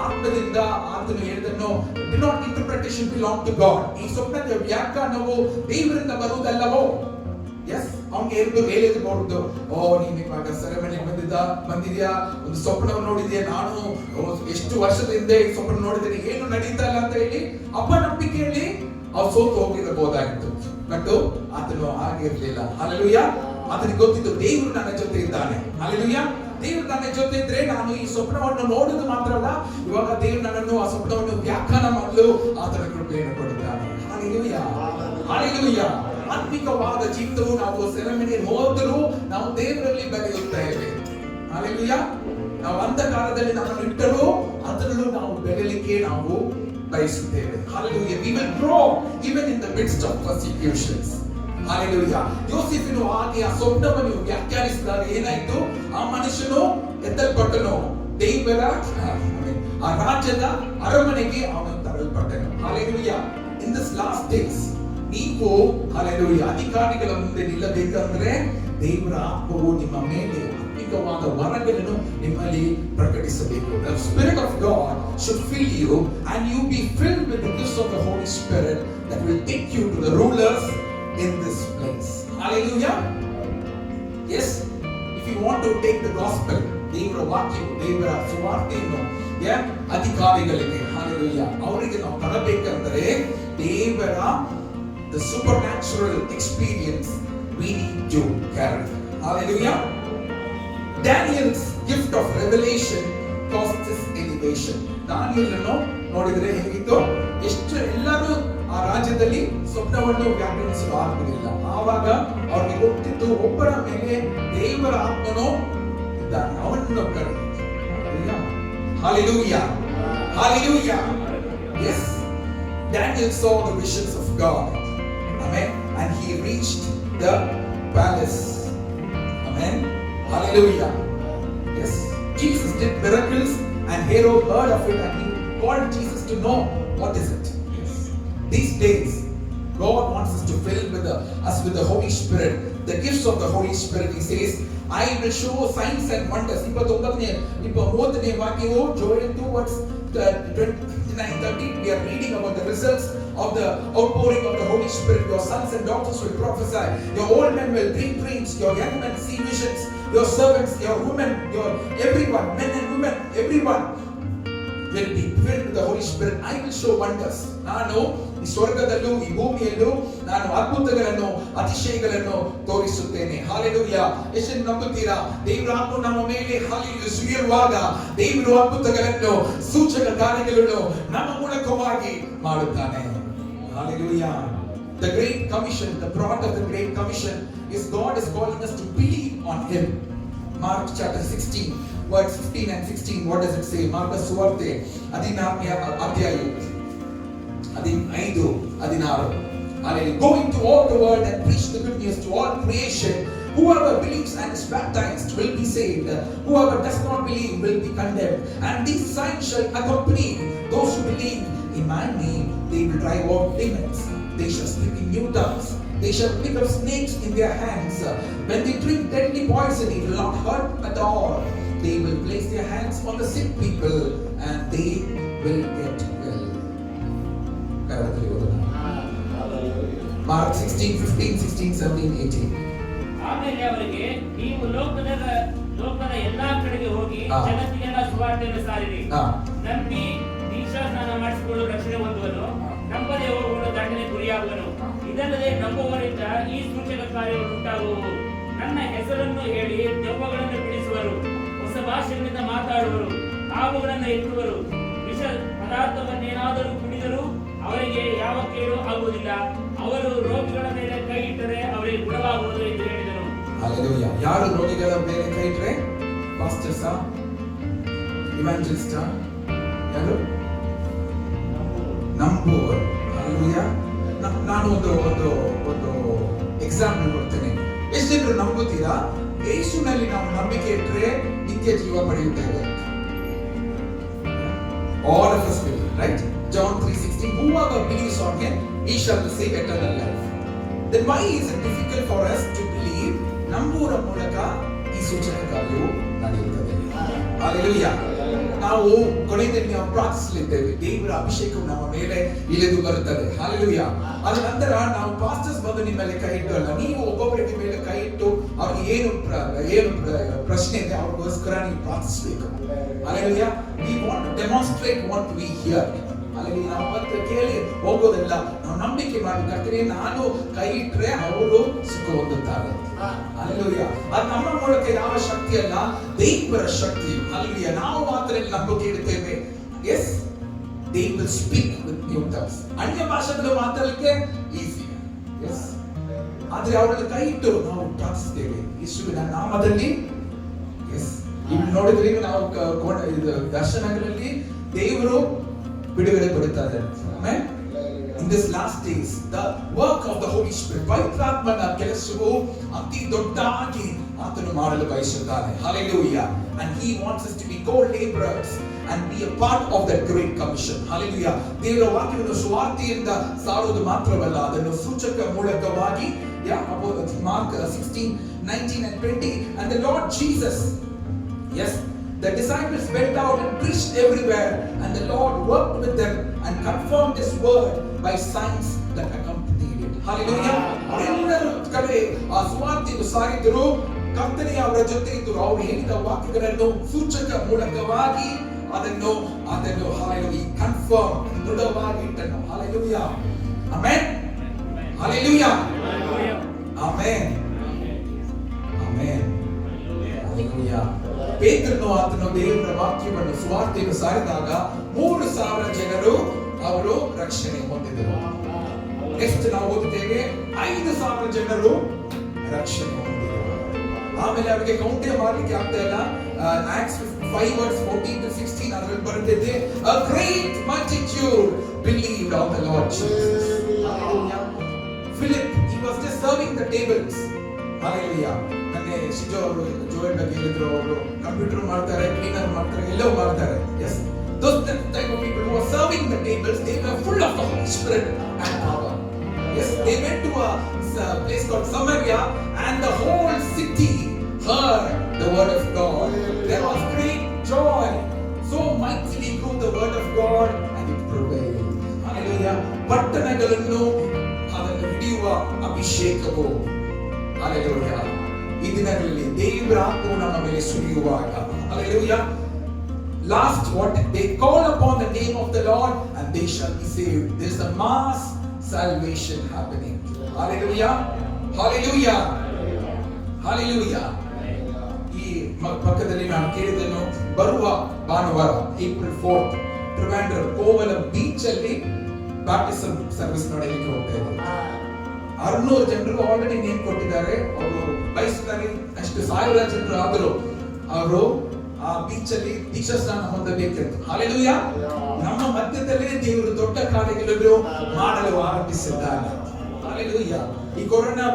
ಆತ್ಮದಿಂದ ಆತನು ಹೇಳಿದನು, did not interpretation belong to God. ಈ ಸ್ವಪ್ನದ ವ್ಯಾಖ್ಯಾನವು ದೇವರಿಂದ ಬರುವುದಲ್ಲವೋ? ಎಸ್, ಅವನಿಗೆ ಹೇಳಿದ್ರು, ನೀನು ಇವಾಗ ಸೆರೆಮನಿ ಬಂದಿದ್ಯಾ, ಒಂದು ಸ್ವಪ್ನವನ್ನು ನೋಡಿದ್ಯಾ, ನಾನು ಎಷ್ಟು ವರ್ಷದ ಹಿಂದೆ ಈ ಸ್ವಪ್ನ ನೋಡಿದ್ದೇನೆ, ಏನು ನಡೀತಾ ಇಲ್ಲ ಅಂತ ಹೇಳಿ ಅಪನಂಬಿಕೆಯಲ್ಲಿ ಅವ್ರು ಸೋತು ಹೋಗಿರಬಹುದಾಗಿತ್ತು. ಬಟ್ ಆತನು ಆಗಿರ್ಲಿಲ್ಲ. ಹಲ್ಲೆಲೂಯಾ. ಆತನಿಗೆ ಗೊತ್ತಿತ್ತು ದೇವರು ನನ್ನ ಜೊತೆ ಇದ್ದಾನೆ. ಹಲ್ಲೆಲೂಯಾ. ದೇವರು ನನ್ನ ಜೊತೆ ಇದ್ರೆ ನಾನು ಈ ಸ್ವಪ್ನವನ್ನು ನೋಡುವುದು ಮಾತ್ರ ಅಲ್ಲ, ಇವಾಗ ದೇವರು ನನ್ನನ್ನು ಆ ಸ್ವಪ್ನವನ್ನು ವ್ಯಾಖ್ಯಾನ ಮಾಡಲು ಆತನ ಕೃಪೆಯನ್ನು ಕೊಡುತ್ತಾನೆ. Hallelujah, hallelujah. ಆತ್ಮಿಕವಾದ ಜೀವಿತವು ನಾವು ಸೆರೆಮನಿ ಹೋದರೂ ನಾವು ದೇವರಲ್ಲಿ ಬೆಳೆಯುತ್ತೇವೆ. ಹಲ್ಲೆಲೂಯಾ. ನಾವು ಅಂಧಕಾರದಲ್ಲಿ ನಮ್ಮನ್ನು ಇಟ್ಟರೂ ಅದರಲ್ಲೂ ನಾವು ಬೆಳೆಯಲಿಕ್ಕೆ ನಾವು ಬಯಸುತ್ತೇವೆ. Hallelujah. We will grow even in the midst of persecutions. Hallelujah. ಯೋಸೇಫನು ಹಾಗೆ ಆ ಸ್ವಪ್ನವನ್ನು ವ್ಯಾಖ್ಯಾನಿಸಿದಾಗ ಏನಾಯ್ತು? ಆ ಮನುಷ್ಯನು ಎತ್ತಲ್ಪಟ್ಟನು, ದೇವರ ಆ ರಾಜ್ಯದ ಅರಮನೆಗೆ ಅವನು ತರಲ್ಪಟ್ಟನು. Hallelujah. In this last days ನೀವು Hallelujah ಅಧಿಕಾರಿಗಳ ಮುಂದೆ ನಿಲ್ಲಬೇಕಂದ್ರೆ ದೇವರ ಆತ್ಮವು ನಿಮ್ಮ ಮೇಲೆ ಆತ್ಮಿಕವಾದ ವರಗಳನ್ನು ನಿಮ್ಮಲ್ಲಿ ಪ್ರಕಟಿಸಬೇಕು. The Spirit of God should fill you and you be filled with the gifts of the Holy Spirit that will take you to the rulers in this place. Hallelujah. Yes, if you want to take the gospel, ದೇವರ ವಾಕ್ಯ, ದೇವರ ಸುವಾರ್ತೆಯನ್ನು ಅಧಿಕಾರಿಗಳಿಗೆ Hallelujah ಅವರಿಗೆ ನಾವು ತರಬೇಕಂದ್ರೆ ದೇವರ the supernatural experience we need to carry. Hallelujah. Daniel's gift of revelation caused his elevation. ದಾನಿಯೇಲನು ನೋಡಿದ್ರೆ ಹೇಗಿತ್ತು? ಎಷ್ಟು ಎಲ್ಲರೂ ಆ ರಾಜ್ಯದಲ್ಲಿ ಸ್ವಪ್ನವನ್ನು ವ್ಯಾಖ್ಯಾನಿಸಲು ಆಗಲಿಲ್ಲ. ಆವಾಗ ಅವರಿಗೆ ಗೊತ್ತಿತ್ತು ಒಬ್ಬರ ಮೇಲೆ ದೇವರ ಆತ್ಮನು ಇದ್ದಾನೆ, ಅವನನ್ನು ಕರೆದು. Hallelujah. Hallelujah. Yes, Daniel saw the visions of God. Amen. And he reached the palace. Amen. Hallelujah. Yes. Jesus did miracles and Herod heard of it and he called Jesus to know what is it. Yes. These days God wants us to fill us with the Holy Spirit, the gifts of the Holy Spirit. He says, I will show signs and wonders. 29ನೇ ವಾಕ್ಯವು Joel 2:29-30 we are reading about the results of the outpouring of the Holy Spirit. Your sons and daughters will prophesy, your old men will dream dreams, your young men see visions, your servants, your women, your everyone, men and women, everyone will be filled with the Holy Spirit. I will show wonders. ನಾನು ಈ ಸ್ವರ್ಗದಲ್ಲೂ ಈ ಭೂಮಿಯಲ್ಲೂ ನಾನು ಅದ್ಭುತಗಳನ್ನು ಅತಿಶಯಗಳನ್ನು ತೋರಿಸುತ್ತೇನೆ. ಹಾಲೆಲೂಯಾ. ಎಷ್ಟು ನಂಬುತ್ತೀರಾ? ದೇವರ ಆತ್ಮ ನಮ್ಮ ಮೇಲೆ ಹಾಲೆಲೂಯಾ ಸುರಿಯುವಾಗ ದೇವರು ಅದ್ಭುತಗಳನ್ನು ಸೂಚಕ ಕಾರ್ಯಗಳನ್ನು ನಮ್ಮ ಮೂಲಕವಾಗಿ ಮಾಡುತ್ತಾನೆ. Hallelujah. The Great Commission, the product of the Great Commission is God is calling us to believe on Him. Mark chapter 16, verse 15 and 16. What does it say? Mark ಸುವಾರ್ತೆ 14ನೇ ಅಧ್ಯಾಯ 5:16. Hallelujah. Go into all the world and preach the good news to all creation. Whoever believes and is baptized will be saved. Whoever does not believe will be condemned. And these signs shall accompany those who believe. In my name they will drive out demons. They shall speak in new tongues. They shall pick up snakes in their hands. When they drink deadly poison, it will not hurt at all. They will place their hands on the sick people and they will get well. Mark 16:15, 16, 17, 18. ಆಮೇಲೆ ಅವರಿಗೆ, ನೀವು ಲೋಕದ ಎಲ್ಲಾ ಕಡೆಗೆ ಹೋಗಿ ಜಗತ್ತಿಗೆಲ್ಲ ಸುವಾರ್ತೆಯನ್ನು ಸಾರಿರಿ. ನಂಬಿ ದೀಕ್ಷಾಸ್ನಾನ ಮಾಡಿಸಿಕೊಂಡು ರಕ್ಷಣೆ ಹೊಂದುವನು, ನಂಬದೆ ಹೋಗುವನು ದಂಡನೆ ಗುರಿಯಾಗುವನು. ಇದಲ್ಲದೆ ನಂಬುವವರಿಂದ ಈ ಸೂಚಕ ಕಾರ್ಯಗಳು ಉಂಟಾಗುವವು. ನನ್ನ ಹೆಸರನ್ನು ಹೇಳಿ ದೆವ್ವಗಳನ್ನು ಬಿಡಿಸುವರು, ಹೊಸ ಭಾಷೆಗಳಿಂದ ಮಾತಾಡುವರು, ಹಾವುಗಳನ್ನು ಎತ್ತುವರು, ವಿಷ ಪದಾರ್ಥವನ್ನೇನಾದರೂ ಕುಡಿದರೂ ಅವರಿಗೆ ಯಾವ ಕೇಡು ಆಗುವುದಿಲ್ಲ. ಅವರು ರೋಗಿಗಳ ಮೇಲೆ ಕೈ ಇಟ್ಟರೆ ಅವರಿಗೆ ಗುಣವಾಗುವುದು ಎಂದು ಹೇಳಿದರು. Hallelujah. ಯಾರು ರೋಗಿಗಳ ಮೇಲೆ ಕೈ ಇಟ್ಟರೆ? ಪಾಸ್ಟರ್ಸಾ? ಇವಾಂಜಲಿಸ್ಟಾ? ಯಾರು? ನಂಬುವರು. ಹಲ್ಲೆಲೂಯಾ. ನಾನು ಒಂದು ಒಂದು ಒಂದು ಎಕ್ಸಾಂಪಲ್ ಕೊಡ್ತೇನೆ. ಎಷ್ಟು ಜನರು ನಂಬುತ್ತೀರಾ ಯೇಸುನಲ್ಲಿ ನಾವು ನಂಬಿಕೆ ಇಟ್ಟರೆ ನಿತ್ಯ ಜೀವ ಪಡೆಯುತ್ತೇವೆ? All of us believe, right? John 3:16, whoever believes on him, he shall receive eternal life. Then why is it difficult for us to believe? ನಂಬುವುದರ ಮೂಲಕ ಈ ಸೂಚಕ ಕಾರ್ಯವು ನಡೆಯುತ್ತದೆ. Hallelujah. ನಾವು ಕೊನೆಯಲ್ಲಿ ನಾವು ಪ್ರಾರ್ಥಿಸಲಿದ್ದೇವೆ, ದೇವರ ಅಭಿಷೇಕವು ನಮ್ಮ ಮೇಲೆ ಇಳಿದು ಬರುತ್ತದೆ. Hallelujah. ಅದ ನಂತರ ನಾವು ಪಾಸ್ಟರ್ಸ್ ಬಂದು ನಿಮ್ಮ ಮೇಲೆ ಕೈ ಇಟ್ಟು ಅಲ್ಲ, ನೀವು ಒಬ್ಬೊಬ್ಬರಿಗೆ ಮೇಲೆ ಕೈ ಇಟ್ಟು ಅವ್ರಿಗೆ ಏನು ಪ್ರಶ್ನೆ ಇದೆ ಅವ್ರಿಗೋಸ್ಕರ ನೀವು ಪ್ರಾರ್ಥಿಸಬೇಕು. Hallelujah. We want to demonstrate what we hear. Hallelujah. ನಾವು ಮಾತ್ರ ಕೇಳಿ ಹೋಗೋದಲ್ಲ, ನಾವು ನಂಬಿಕೆ ಮಾಡಬೇಕಾದ್ರೆ ನಾನು ಕೈ ಇಟ್ಟರೆ ಅವರು ಸುಖ ಹೊಂದುತ್ತಾರೆ. Hallelujah. ಅದು ನಮ್ಮ ಮೂಲಕ ಯಾವ ಶಕ್ತಿ ಅಲ್ಲ, ದೇವರ ಶಕ್ತಿ. Hallelujah. ನಾವು ಮಾತ್ರ ನಂಬಿಕೆ ಇಡುತ್ತೇವೆ. Yes, they will speak with new tongues. ಅನ್ಯ ಭಾಷೆಗಳು ಮಾತಾಡಲಿಕ್ಕೆ ಈಸಿ. Yes. ಆದ್ರೆ ಅವರನ್ನು ಕೈ ಇಟ್ಟು ನಾವು ಪ್ರಾರ್ಥಿಸ್ತೇವೆ ಯೇಸುವಿನ ನಾಮದಲ್ಲಿ. ಎಸ್, ಇಲ್ಲಿ ನೋಡಿದ್ರೆ ನಾವು ದರ್ಶನಗಳಲ್ಲಿ ದೇವರು ಬಿಡುಗಡೆ ಕೊಡುತ್ತಾರೆ. Amen. In this last days, the work of the Holy Spirit, ಪವಿತ್ರಾತ್ಮನ ಕೆಲಸವು ಅತಿ ದೊಡ್ಡದಾಗಿ ಆತನು ಮಾಡಲು ಬಯಸುತ್ತಾನೆ. Hallelujah. And he wants us to be co-laborers and be a part of that great commission. Hallelujah. ದೇವರ ವಾಕ್ಯವನ್ನು ಸುವಾರ್ತೆಯಿಂದ ಸಾರುವುದು ಮಾತ್ರವಲ್ಲ, ಅದನ್ನು ಸೂಚಕ ಮೂಲಕವಾಗಿ Mark 16, 19 and 20, and the Lord Jesus, yes, the disciples went out and preached everywhere, and the Lord worked with them and confirmed His word by signs that accompanied it. Hallelujah. ಎಲ್ಲರೂ ಕಡೆ ಆ ಸುವಾರ್ತೆಯನ್ನು ಸಾರಿದರು, ಕರ್ತನೇ ಅವರ ಜೊತೆ ಇದ್ದರು. ಅವರು ಹೇಳಿದ ವಾಕ್ಯಗಳನ್ನು ಸೂಚಕ ಮೂಲಕವಾಗಿ ಅದನ್ನು Hallelujah ಕನ್ಫರ್ಮ್ ದೃಢವಾಗಿ ಇಟ್ಟನು. Hallelujah. Amen. Hallelujah. Amen. Amen. Hallelujah. ಪೇತ್ರನು ಆತನು ದೇವರ ವಾಕ್ಯವನ್ನು ಸುವಾರ್ತೆಯನ್ನು ಸಾರಿದಾಗ 3,000 ಜನರು ಅವರು ರಕ್ಷಣೆ ಹೊಂದಿದರು. ನೆಕ್ಸ್ಟ್ ನಾವು ಓದುತ್ತೇವೆ 5,000 ಜನರು ರಕ್ಷಣೆ ಹೊಂದಿದರು. ಆಮೇಲೆ ಅವರಿಗೆ ಕೌಂಟೇ ಮಾಡಲಿಕ್ಕೆ ಆಗ್ತಾ ಇಲ್ಲ. Acts 5:14-16 ಅದರಲ್ಲಿ ಬರುತ್ತಿದೆ, a great multitude believed on the Lord Jesus. Hallelujah. Philip, he was just serving the tables. Hallelujah. ನನಗೆ ಶಿಜೋ ಅವರು ಜೋಯಲ್ ಬಗ್ಗೆ ಹೇಳಿದ್ರು, ಅವರು ಕಂಪ್ಯೂಟರ್ ಮಾಡ್ತಾರೆ, ಕ್ಲೀನರ್ ಮಾಡ್ತಾರೆ, ಎಲ್ಲವೂ ಮಾಡ್ತಾರೆ. Yes, those type of people who were serving the tables, they were full of the Holy Spirit and power. Yes, they went to a place called Samaria and the whole city heard the word of God. There was great joy. So mightily grew the word of God and it prevailed. Hallelujah. ಪಟ್ಟಣಗಳನ್ನು ಅದನ್ನು ಹಿಡಿಯುವ ಅಭಿಷೇಕವು. Hallelujah. ಈ ದಿನಗಳಲ್ಲಿ ದೇವರ ಆತ್ಮವು ನಮ್ಮ ಮೇಲೆ ಸುರಿಯುವಾಗ, Hallelujah. Last, what they call upon the name of the Lord and they shall be saved. There is a mass salvation happening. Hallelujah. Hallelujah. Hallelujah. ಈ ಪಕ್ಕದಲ್ಲಿ ನಾನು ಕೇಳಿದನು, ಬರುವ ಭಾನುವಾರ April 4th Trivandrum Kovalam beach ಅಲ್ಲಿ ಬ್ಯಾಪ್ಟಿಸಮ್ ಸರ್ವಿಸ್ ನಡೆಯಲಿಕ್ಕೆ ಹೋಗ್ತಾ ಇದ್ದಾರೆ. 600 ಜನರು ಆಲ್ರೆಡಿ ನೇಮ್ ಕೊಟ್ಟಿದ್ದಾರೆ. ಅವರು ಬಯಸುತ್ತಾರೆ ಅಷ್ಟು 1000 ಜನರು ಆದರೂ ಅವರು ಆ ಬೀಚ್ ಅಲ್ಲಿ ದೀಕ್ಷಾ ಸ್ನಾನ ಹೊಂದಬೇಕೆಂದು. Hallelujah. ನಮ್ಮ ಮಧ್ಯದಲ್ಲೇ ದೇವರು ದೊಡ್ಡ ಕಾರ್ಯಗಳನ್ನು ಮಾಡಲು ಆರಂಭಿಸಿದ್ದಾನೆ. Hallelujah. ಈ ಕೊರೋನಾ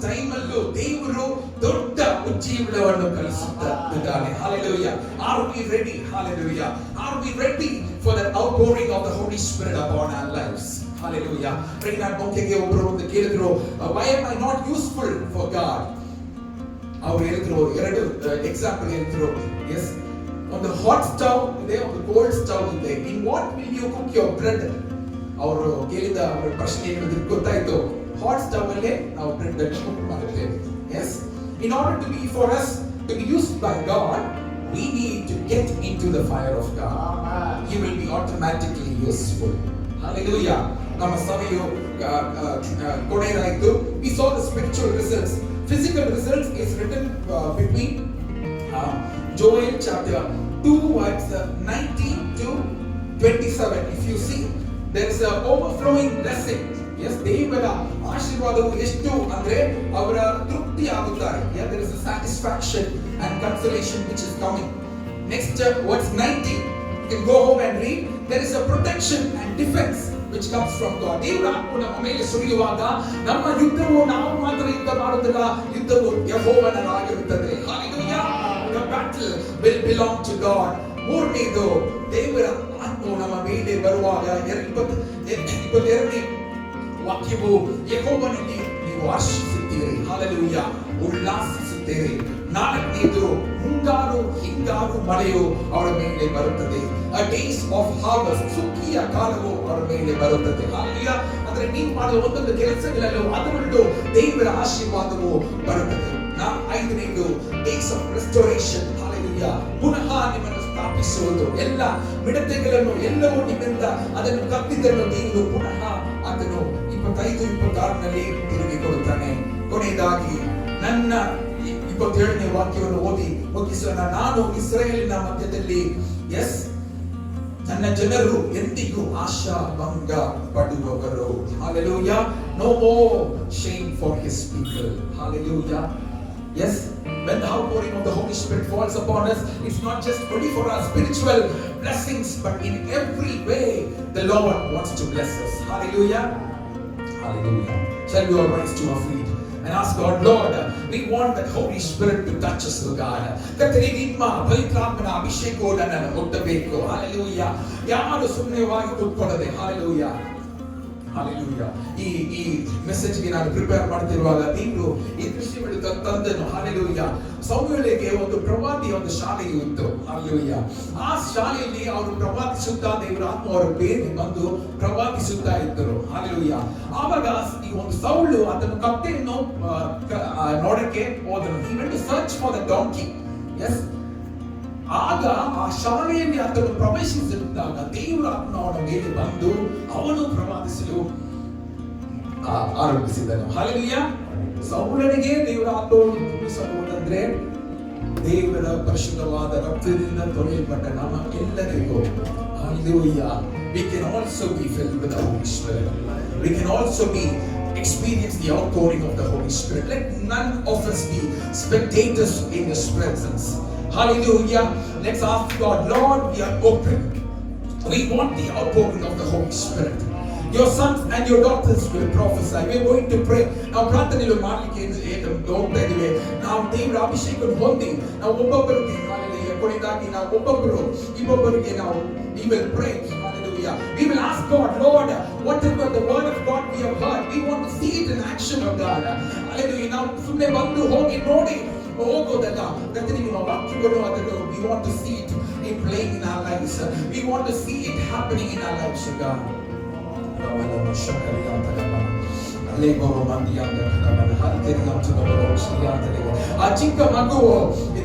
ಟೈಮ್ ಅಲ್ಲೂ ದೇವರು ದೊಡ್ಡ ಉಜ್ಜೀವನವನ್ನು ಕಲಿಸುತ್ತಿದ್ದಾನೆ. Hallelujah. Are we ready? Hallelujah. Are we ready for the outpouring of the Holy Spirit upon our lives? Hallelujah. Pregnant ಮೊಂಕೆಗೆ ಒಬ್ಬರು ಒಂದು ಕೇಳಿದ್ರು, why am I not useful for God? ಅವರು ಹೇಳಿದ್ರು, ಎರಡು ಎಕ್ಸಾಂಪಲ್ ಹೇಳಿದ್ರು. ಎಸ್, ಒಂದು ಹಾಟ್ ಸ್ಟವ್ ಇದೆ, ಒಂದು ಕೋಲ್ಡ್ ಸ್ಟವ್ ಇದೆ. In what will you cook your bread? ಅವರು ಕೇಳಿದ ಅವರ ಪ್ರಶ್ನೆ ಏನಂದ್ರೆ ಗೊತ್ತಾಯ್ತು, ಹಾಟ್ ಸ್ಟವ್ ಅಲ್ಲೇ ನಾವು ಬ್ರೆಡ್ ಅನ್ನು ಕುಕ್ ಮಾಡುತ್ತೇವೆ. Yes, in order to be for us to be used by God, we need to get into the fire of God. He will be automatically useful. Hallelujah. ನಮ್ಮ ಸಭೆಯು ಕೊನೆಯದಾಯಿತು. We saw the spiritual results. Physical results is written between Joel chapter 2 verse 19 to 27. If you see, there is a overflowing blessing. Yes, ದೇವರ ಆಶೀರ್ವಾದವು ಎಷ್ಟು ಅಂದ್ರೆ ಅವರ ತೃಪ್ತಿ ಆಗುತ್ತಾರೆ. Yeah, there is a satisfaction and consolation which is coming. Next verse 19, you can go home and read. There is a protection and defense which comes from God. ದೇವರ ಆತ್ಮ ನಮ್ಮ ಮೇಲೆ ಸುರಿಯುವಾಗ ನಮ್ಮ ಯುದ್ಧವು ನಾವು ಮಾತ್ರ ಯುದ್ಧ ಮಾಡುವುದಿಲ್ಲ, ಯುದ್ಧವು ಯೆಹೋವನದಾಗಿರುತ್ತದೆ. Hallelujah. The battle will belong to God. ಮೂರನೇದು, ದೇವರ ಆತ್ಮವು ನಮ್ಮ ಮೇಲೆ ಬರುವಾಗ 22ನೇ ವಾಕ್ಯವು ಯೆಹೋವನಲ್ಲಿ ನೀವು ಹರ್ಷಿಸುತ್ತೀರಿ. Hallelujah. ಉಲ್ಲಾಸಿಸುತ್ತೀರಿ. 4ನೇದು, ಮುಂಗಾರು ಹಿಂಗಾರು ಮಳೆಯು ಅವರ ಮೇಲೆ ಬರುತ್ತದೆ. A days of harvest, ಸುಗ್ಗಿಯ ಕಾಲವು ಅವರ ಮೇಲೆ ಬರುತ್ತದೆ. Hallelujah. ಅಂದ್ರೆ ನೀವು ಮಾಡುವ ಒಂದೊಂದು ಕೆಲಸಗಳಲ್ಲೂ ಅದರಲ್ಲೂ ದೇವರ ಆಶೀರ್ವಾದವು ಬರುತ್ತದೆ. 5ನೇದು, days of restoration. Hallelujah. ಪುನಃ ನಿಮ್ಮನ್ನು ಸ್ಥಾಪಿಸುವುದು, ಎಲ್ಲ ಮಿಡತೆಗಳನ್ನು ಎಲ್ಲವೂ ನಿಮ್ಮಿಂದ ಅದನ್ನು ಕದ್ದಿದ್ದನ್ನು ದೇವರು ಪುನಃ ಅದನ್ನು 25-26ರಲ್ಲಿ ತಿರುಗಿ ಕೊಡುತ್ತಾನೆ. ಕೊನೆಯದಾಗಿ ನನ್ನ 27ನೇ ವಾಕ್ಯವನ್ನು ಓದಿ ಮುಗಿಸೋಣ. ನಾನು ಇಸ್ರಾಯೇಲಿನ ಮಧ್ಯದಲ್ಲಿ ನನ್ನ ಜನರು ಎಂದಿಗೂ ಆಶಾ ಭಂಗ ಪಡುವವರು. Hallelujah. No more shame for his people. Hallelujah. Yes, when the outpouring of the Holy Spirit falls upon us, it's not just only for our spiritual blessings, but in every way the Lord wants to bless us. Hallelujah. Hallelujah. Shall we all rise to our feet and ask God, Lord, we want that Holy Spirit to touch us, oh God. ಕರ್ತನೇ, ನಿಮ್ಮ ಪವಿತ್ರಾತ್ಮನ ಅಭಿಷೇಕವು ನನ್ನನ್ನು ಮುಟ್ಟಬೇಕು. Hallelujah. ಯಾರು ಸುಮ್ಮನೆವಾಗಿ ಕೂತ್ಕೊಳ್ಳದೆ. Hallelujah. Hallelujah. ಈ ಮೆಸೇಜ್ ಗೆ ನಾನು ಪ್ರಿಪೇರ್ ಮಾಡ್ತಿರುವಾಗ ದೇವರು ಈ ದೃಶ್ಯಗಳು ತಂದನು. Hallelujah. ಸಮುವೇಲನಿಗೆ ಒಂದು ಪ್ರವಾದಿ ಒಂದು ಶಾಲೆಯು ಇತ್ತು. Hallelujah. ಆ ಶಾಲೆಯಲ್ಲಿ ಅವರು ಪ್ರವಾದಿಸುತ್ತಾ ದೇವರ ಆತ್ಮ ಅವರ ಮೇಲೆ ಬಂದು ಪ್ರವಾದಿಸುತ್ತಾ ಇದ್ದರು. Hallelujah. ಆವಾಗ ಈ ಒಂದು ಸೌಲು ಅದನ್ನು ಕತ್ತೆಯನ್ನು ನೋಡಕ್ಕೆ ಹೋದನು. He went to search for the donkey. Yes. ಆಗ ಆ ಶಾಲೆಯಲ್ಲಿ ಅದನ್ನು ಪ್ರವೇಶಿಸಿದಾಗ ದೇವರ ಆತ್ಮ ಅವನ ಮೇಲೆ ಬಂದು ಅವನು ಪ್ರವಾದಿಸಲು ಆರಂಭಿಸಿದನು. Hallelujah. ಸೌಲನಿಗೆ ದೇವರ ಆತ್ಮವನ್ನು ತುಂಬಿಸಬಹುದಂದ್ರೆ ದೇವರ ಪರಿಶುದ್ಧವಾದ ರಕ್ತದಿಂದ ತೊಳೆಯಲ್ಪಟ್ಟ ನಮ್ಮ ಎಲ್ಲರಿಗೂ. Hallelujah. We can also be filled with the Holy Spirit. We can also experience the outpouring of the Holy Spirit. Let none of us be spectators in His presence. Hallelujah. Let's ask God, Lord, we are open. We want the outpouring of the Holy Spirit. Your sons and your daughters will prophesy. We are going to pray. Now, ಪ್ರಾರ್ಥನೆಗಳು ಮಾಡಲಿಕ್ಕೆ ಹೋಗ್ತಾ ಇದ್ದೀವಿ. ನಾವು ದೇವರ ಅಭಿಷೇಕವನ್ನು ಹೊಂದಿ ನಾವು ಒಬ್ಬೊಬ್ಬರಿಗೆ ಕೊನೆಯದಾಗಿ ನಾವು ಇನ್ನೊಬ್ಬರಿಗೆ ನಾವು we will pray. Hallelujah. We will ask God, Lord, whatever the word of God we have heard, we want to see it in action, of God. Hallelujah. ನಾವು ಸುಮ್ಮನೆ ಬಂದು ಹೋಗಿ ನೋಡಿ ಹೋಗೋದಲ್ಲ. ಕರ್ತನಿಗೆ ನಾವು ವಾಕ್ಯಗಳು ಅದನ್ನು we want to see it in playing in our lives. We want to see it happening in our lives, God. ಆ ಚಿಕ್ಕ ಮಗು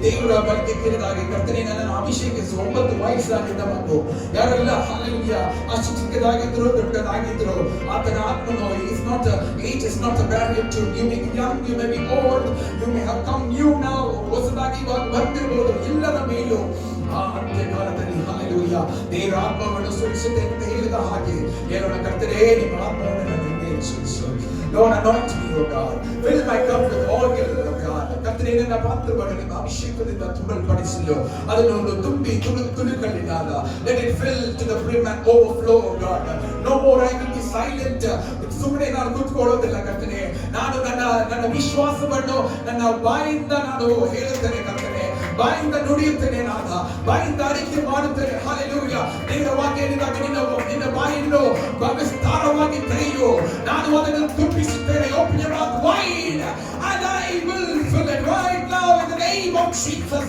ದೇವರ ಬಗ್ಗೆ ಕೇಳಿದಾಗ ಕರ್ತನೇ ನನ್ನನ್ನು ಅಭಿಷೇಕಿಸು. 9 ವಯಸ್ಸಾಗಿದ್ದ ಮಗು. ಯಾರೆಲ್ಲ Hallelujah ಅಷ್ಟು ಚಿಕ್ಕದಾಗಿದ್ರು ದೊಡ್ಡದಾಗಿದ್ರು ಆತನ ಆತ್ಮನು age is not a barrier to you. May be young, you may be old, you may have come new now. ಹೊಸದಾಗಿ ಬಂದಿರಬಹುದು. ಎಲ್ಲರ ಮೇಲೂ ಆ ಅಂತ್ಯಕಾಲದಲ್ಲಿ Hallelujah ದೇವರ ಆತ್ಮವನ್ನು ಸುರಿಸುತ್ತೆ ಅಂತ ಹೇಳಿದ ಹಾಗೆ ಹೇಳೋಣ. ಕರ್ತನೇ, ನಿಮ್ಮ ಆತ್ಮವನ್ನು ನನ್ನ ಮೇಲೆ ಸುರಿಸು. Lord, anoint me, O God. Fill my cup with oil, O God. ಕರ್ತನೇ, ನನ್ನ ಪಾತ್ರವನ್ನು ನಿಮ್ಮ ಅಭಿಷೇಕದಿಂದ ತುಂಬಲ್ಪಡಿಸಲು ಅದನ್ನು ತುಂಬಿ ತುಳುಕಲಿನಾದ. Let it fill to the brim and overflow, O God. No more I will be silent. ಸುಮ್ಮನೆ ನಾನು ಕೂತ್ಕೊಳ್ಳೋದಿಲ್ಲ ಕರ್ತನೇ. ನಾನು ನನ್ನ ವಿಶ್ವಾಸವನ್ನು ನನ್ನ ಬಾಯಿಂದ ನಾನು ಹೇಳುತ್ತೇನೆ ಕರ್ತನೇ. ಬಾಯಿಂದ ನುಡಿಯುತ್ತೇನೆ, ನಾದ ಬಾಯಿಂದ ಅರಿಕೆ ಮಾಡುತ್ತೇನೆ. Hallelujah. ದೇವರ ವಾಕ್ಯ ಹೇಳಿದಾಗ ನಿನ್ನ ಬಾಯನ್ನು ವಿಸ್ತಾರವಾಗಿ ತೆರೆಯು. ನಾನು ಅದನ್ನು ತುಂಬಿಸುತ್ತೇನೆ. Open your mouth wide and I will fill it right now in the name of Jesus.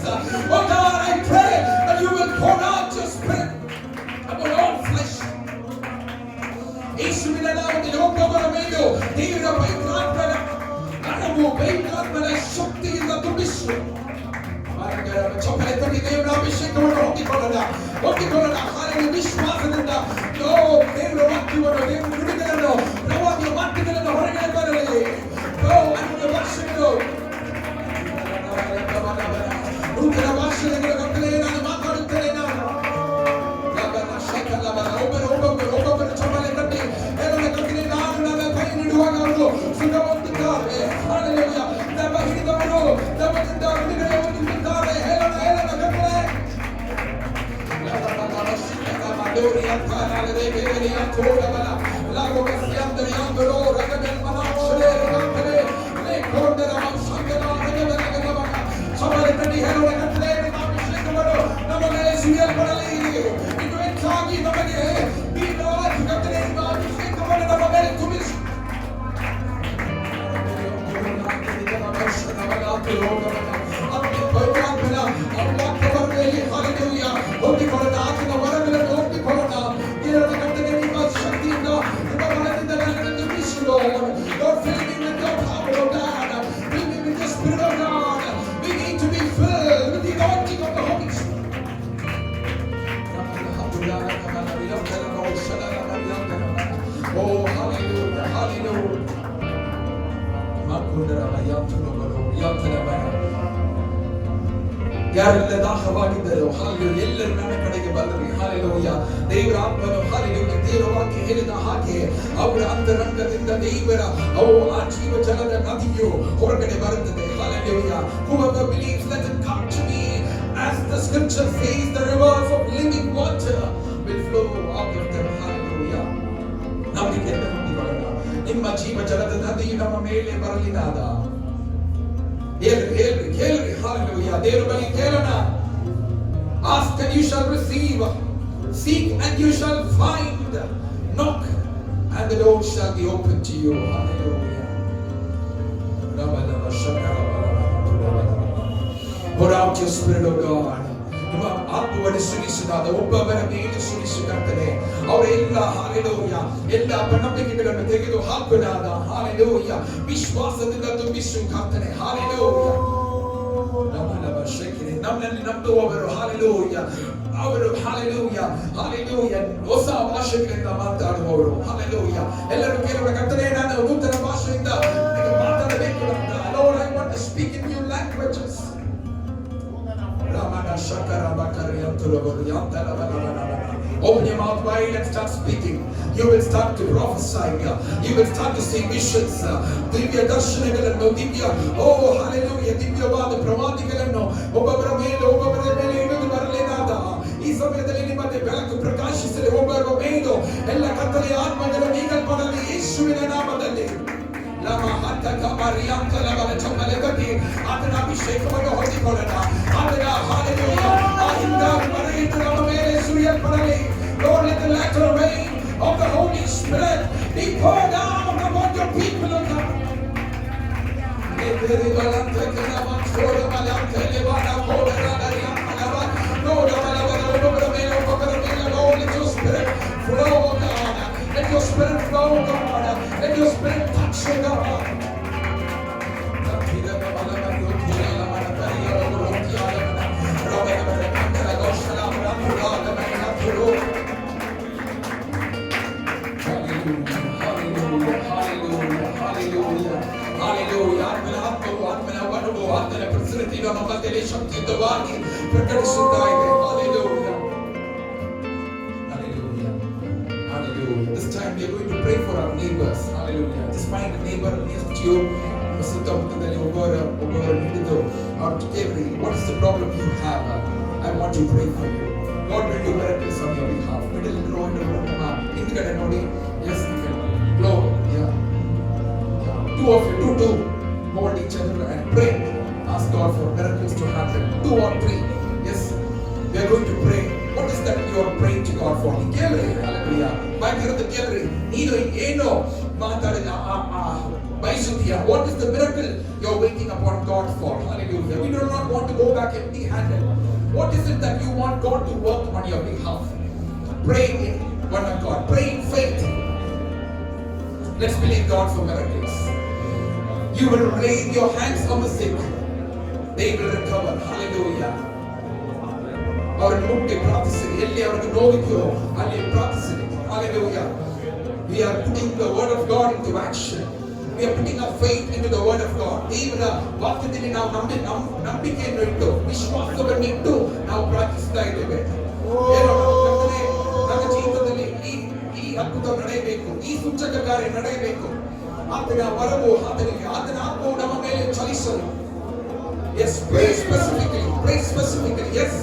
Oh God, I pray that you will pour out your spirit upon all flesh. ಯೇಸುವಿನ ನಾಮದಲ್ಲಿ ಒಬ್ಬೊಬ್ಬರ ಮೇಲೂ ದೇವರ ಪವಿತ್ರಾತ್ಮನ ಕರವು ಪವಿತ್ರಾತ್ಮನ ಶಕ್ತಿಯಿಂದ ತುಂಬಿಸು. ಚಪ್ಪಲಿ ತಟ್ಟಿ ದೇವರ ಅಭಿಷೇಕವನ್ನು ಹೊಂದಿಕೊಳ್ಳೋಣ. ಹಾಗೆ ವಿಶ್ವಾಸದಿಂದ ದೇವರ ವಾಕ್ಯವನ್ನು ದೇವರ ನುಡಿಗಳನ್ನು ಪ್ರವಾದಿಯ ವಾಕ್ಯಗಳನ್ನು ಹೊರಗಡೆ ಬರಲಿ. ನೂತನ ಭಾಷೆಗಳ ಮಕ್ಕಳೇ ನಾನು ಮಾತಾಡುತ್ತೇನೆ. ಒಬ್ಬೊಬ್ಬರು ಚಪ್ಪಲಿ ತಟ್ಟಿ ಹೇಳೋಣ. ಕರ್ತನೇ, ನಾನು ನನ್ನ ಕೈ ನೀಡುವಾಗ ಅವರು ಸುಖ ಹೊಂದುತ್ತಾರೆ. ನಮ್ಮ ಹಿಡಿದವರು ನಮ್ಮಿಂದ ಬಿಡುಗಡೆ ಹೊಂದುತ್ತಾರೆ. ಹೇಳೋಣ ಕರ್ತನೇ. ಸಮಯದಲ್ಲಿ ತನ್ನಿ ಹೇಳುವ ಕರ್ತನೇ ನಿಮ್ಮ ಅಭಿಷೇಕವನ್ನು ನಮ್ಮ ಮೇಲೆ ಸುರಿಯಲ್ಪಡಲಿ. ಇನ್ನು ಹೆಚ್ಚಾಗಿ ನಮಗೆ ಕರ್ತನೇ ನಿಮ್ಮ ಅಭಿಷೇಕವನ್ನು ನಮ್ಮ ಮೇಲೆ ತುಂಬಿಸಿ. ಹೊಂದಿಕೊಳ್ಳೋಣ ಆತನ ವರಗಳನ್ನು ಒಪ್ಪಿಕೊಳ್ಳೋಣ. ದೇವರ ಕರ್ತನೇ ನಿಮ್ಮ ಶಕ್ತಿಯಿಂದ ನಿಮ್ಮ ಬಲದಿಂದ ನನ್ನನ್ನು ತುಂಬಿಸಿ Lord. Lord, fill me with your power, oh God. Fill me with the Spirit of God. We need to be filled with the anointing of the Holy Spirit. Oh, hallelujah, hallelujah. ಯಾರೆಲ್ಲ ದಾಹವಾಗಿದ್ದರು ಎಲ್ಲರೂ ನನ್ನ ಕಡೆಗೆ ಬಂದರು. ಹಾಲೆಲೂಯಾ. ದೇವರ ಆತ್ಮನು ಹಾಲೆಲೂಯಾ ದೇವರ ವಾಕ್ಯ ಹೇಳಿದ ಹಾಗೆ ಅವರ ಅಂತರಂಗದಿಂದ ದೇವರ ಆ ಜೀವ ಜಲದ ನದಿಯು ಹೊರಗಡೆ ಬರುತ್ತದೆ. Hallelujah. Whoever believes, let it come to me, as the scripture says, the rivers of living water will flow out of them. Hallelujah. ನಂಬಿಕೆಯನ್ನು ಹೊಂದಿಕೊಳ್ಳೋಣ. ನಿಮ್ಮ ಜೀವ ಜಲದ ನದಿಯು ನಮ್ಮ ಮೇಲೆ ಬರಲಿನಾದ. ಹೇಳ್ರಿ hallelujah. ದೇವರ ಬಳಿ ಕೇಳೋಣ. Ask and you shall receive, seek and you shall find, knock and the door shall be open to you. Hallelujah. Pour out your Spirit, O God. ನಿಮ್ಮ ಆತ್ಮವನ್ನು ಸುರಿಸಿದಾಗ ಒಬ್ಬೊಬ್ಬರ ಮೇಲೆ ಸುರಿಸುತ್ತಾರೆ. ಅವರೆಲ್ಲ ಹಾಲೆಲೂಯಾ ಎಲ್ಲ ಅಪನಂಬಿಕೆಗಳನ್ನು ತೆಗೆದು ಹಾಕುನಾದ. ಹಾಲೆಲೂಯಾ ವಿಶ್ವಾಸದಿಂದ ತುಂಬಿಸು ಕರ್ತನೆ. ಹಾಲೆಲೂಯಾ ನಮ್ಮಲ್ಲಿ ನಂಬುವವರು ಹಾಲೆಲೂಯಾ ಅವರು ಹಾಲೆಲೂಯಾ ಹಾಲೆಲೂಯಾ ಹೊಸ ಭಾಷೆಗಳಿಂದ ಮಾತಾಡುವವರು. ಹಾಲೆಲೂಯಾ ಎಲ್ಲರೂ ಕೇಳುವ ಕರ್ತನೆ ನಾನು ನೂತನ ಭಾಷೆಯಿಂದ ಮಾತಾಡಬೇಕು ಅಂತ. Lord, I want to speak in new languages. Open your mouth wide and start speaking. You will start to prophesy. You will start to see visions. ದಿವ್ಯ ದರ್ಶನಗಳನ್ನು hallelujah ದಿವ್ಯವಾದ ಪ್ರವಾದಿಗಳನ್ನು ಒಬ್ಬೊಬ್ಬರ ಮೇಲೆ ಇಳಿದು ಬರಲೇನಾದ. ಈ ಸಮಯದಲ್ಲಿ ನಿಮ್ಮಲ್ಲಿ ಬೆಳಕು ಪ್ರಕಾಶಿಸಲಿ. ಒಬ್ಬರ ಮೇಲೂ ಎಲ್ಲ ಕತ್ತಲೆಯ ಆತ್ಮಗಳು ನೀಗಲ್ಪಡಲಿ ಯೇಸುವಿನ ನಾಮದಲ್ಲಿ. ಆತನ ಅಭಿಷೇಕವನ್ನು ಹೊಂದಿಕೊಳ್ಳೋಣ. ಆತನ ಹಾಲೆಲೂಯಾ ಆ ಹಿಂದಾಗಿ ಮರೆಯಿಟ್ಟು ನಮ್ಮ ಮೇಲೆ ಸುರಿಯಲ್ಪಡಲಿ. Lord, let the latter rain of the Holy Spirit be poured down upon your people, O God. Lord, let your Spirit flow, O God. Let your Spirit flow, O God. Let your Spirit touch, O God. ಆತನ ಪ್ರಸನ್ನತೆಯು ನಮ್ಮ ಮಧ್ಯದಲ್ಲಿ ಶಕ್ತಿಯುತವಾಗಿ ಪ್ರಕಟಿಸುತ್ತಾ ಇದೆ. Hallelujah. Hallelujah. Hallelujah. This time we are going to pray for our neighbors. Hallelujah. Just find a neighbor next to you. ಸುತ್ತಮುತ್ತದಲ್ಲಿ ಒಬ್ಬರು ಹಿಡಿದು every what is the problem you have? I want to pray for you. God will do miracles on your behalf. Middle grow into ನಮ್ಮ ಹಿಂದ್ಗಡೆ ನೋಡಿ. Yes, you can blow. Yeah. Two of you, two. Hold each other and pray. Ask God for miracles to happen. 2 or 3. Yes, we are going to pray. What is that you are praying to God for? Hallelujah. Bhayakaರದ ಕೇಳ್ರಿ. ನೀನು ಏನು ಮಾತಾಡಿದ ಬಯಸುತ್ತೀಯಾ? What is the miracle you are waiting upon God for? Hallelujah. We do not want to go back empty-handed. What is it that you want God to work on your behalf? Pray in one accord. Pray in faith. Let's believe God for miracles. You will lay your hands on the sick. They will recover. Hallelujah. ಅವರನ್ನು ಮುಟ್ಟಿ ಪ್ರಾರ್ಥಿಸಿರಿ. ಎಲ್ಲಿ ಅವರಿಗೆ ನೋವಿದೆಯೋ ಅಲ್ಲಿ ಪ್ರಾರ್ಥಿಸಿರಿ. Hallelujah. We are putting the word of God into action. We are putting our faith into the word of God. ದೇವರ ವಾಕ್ಯದಲ್ಲಿ ನಾವು ನಂಬಿಕೆಯನ್ನು ಇಟ್ಟು ವಿಶ್ವಾಸವನ್ನು ಇಟ್ಟು ನಾವು ಪ್ರಾರ್ಥಿಸ್ತಾ ಇದ್ದೇವೆ. ನನ್ನ ಜೀವಿತದಲ್ಲಿ ಈ ಅದ್ಭುತ ನಡೆಯಬೇಕು, ಈ ಸೂಚಕ ಕಾರ್ಯ ನಡೆಯಬೇಕು. ಆತನ ವರವು ಆತನ ಆತ್ಮವು ನಮ್ಮ ಮೇಲೆ ಚಲಿಸಲು. Yes, pray specifically. Yes.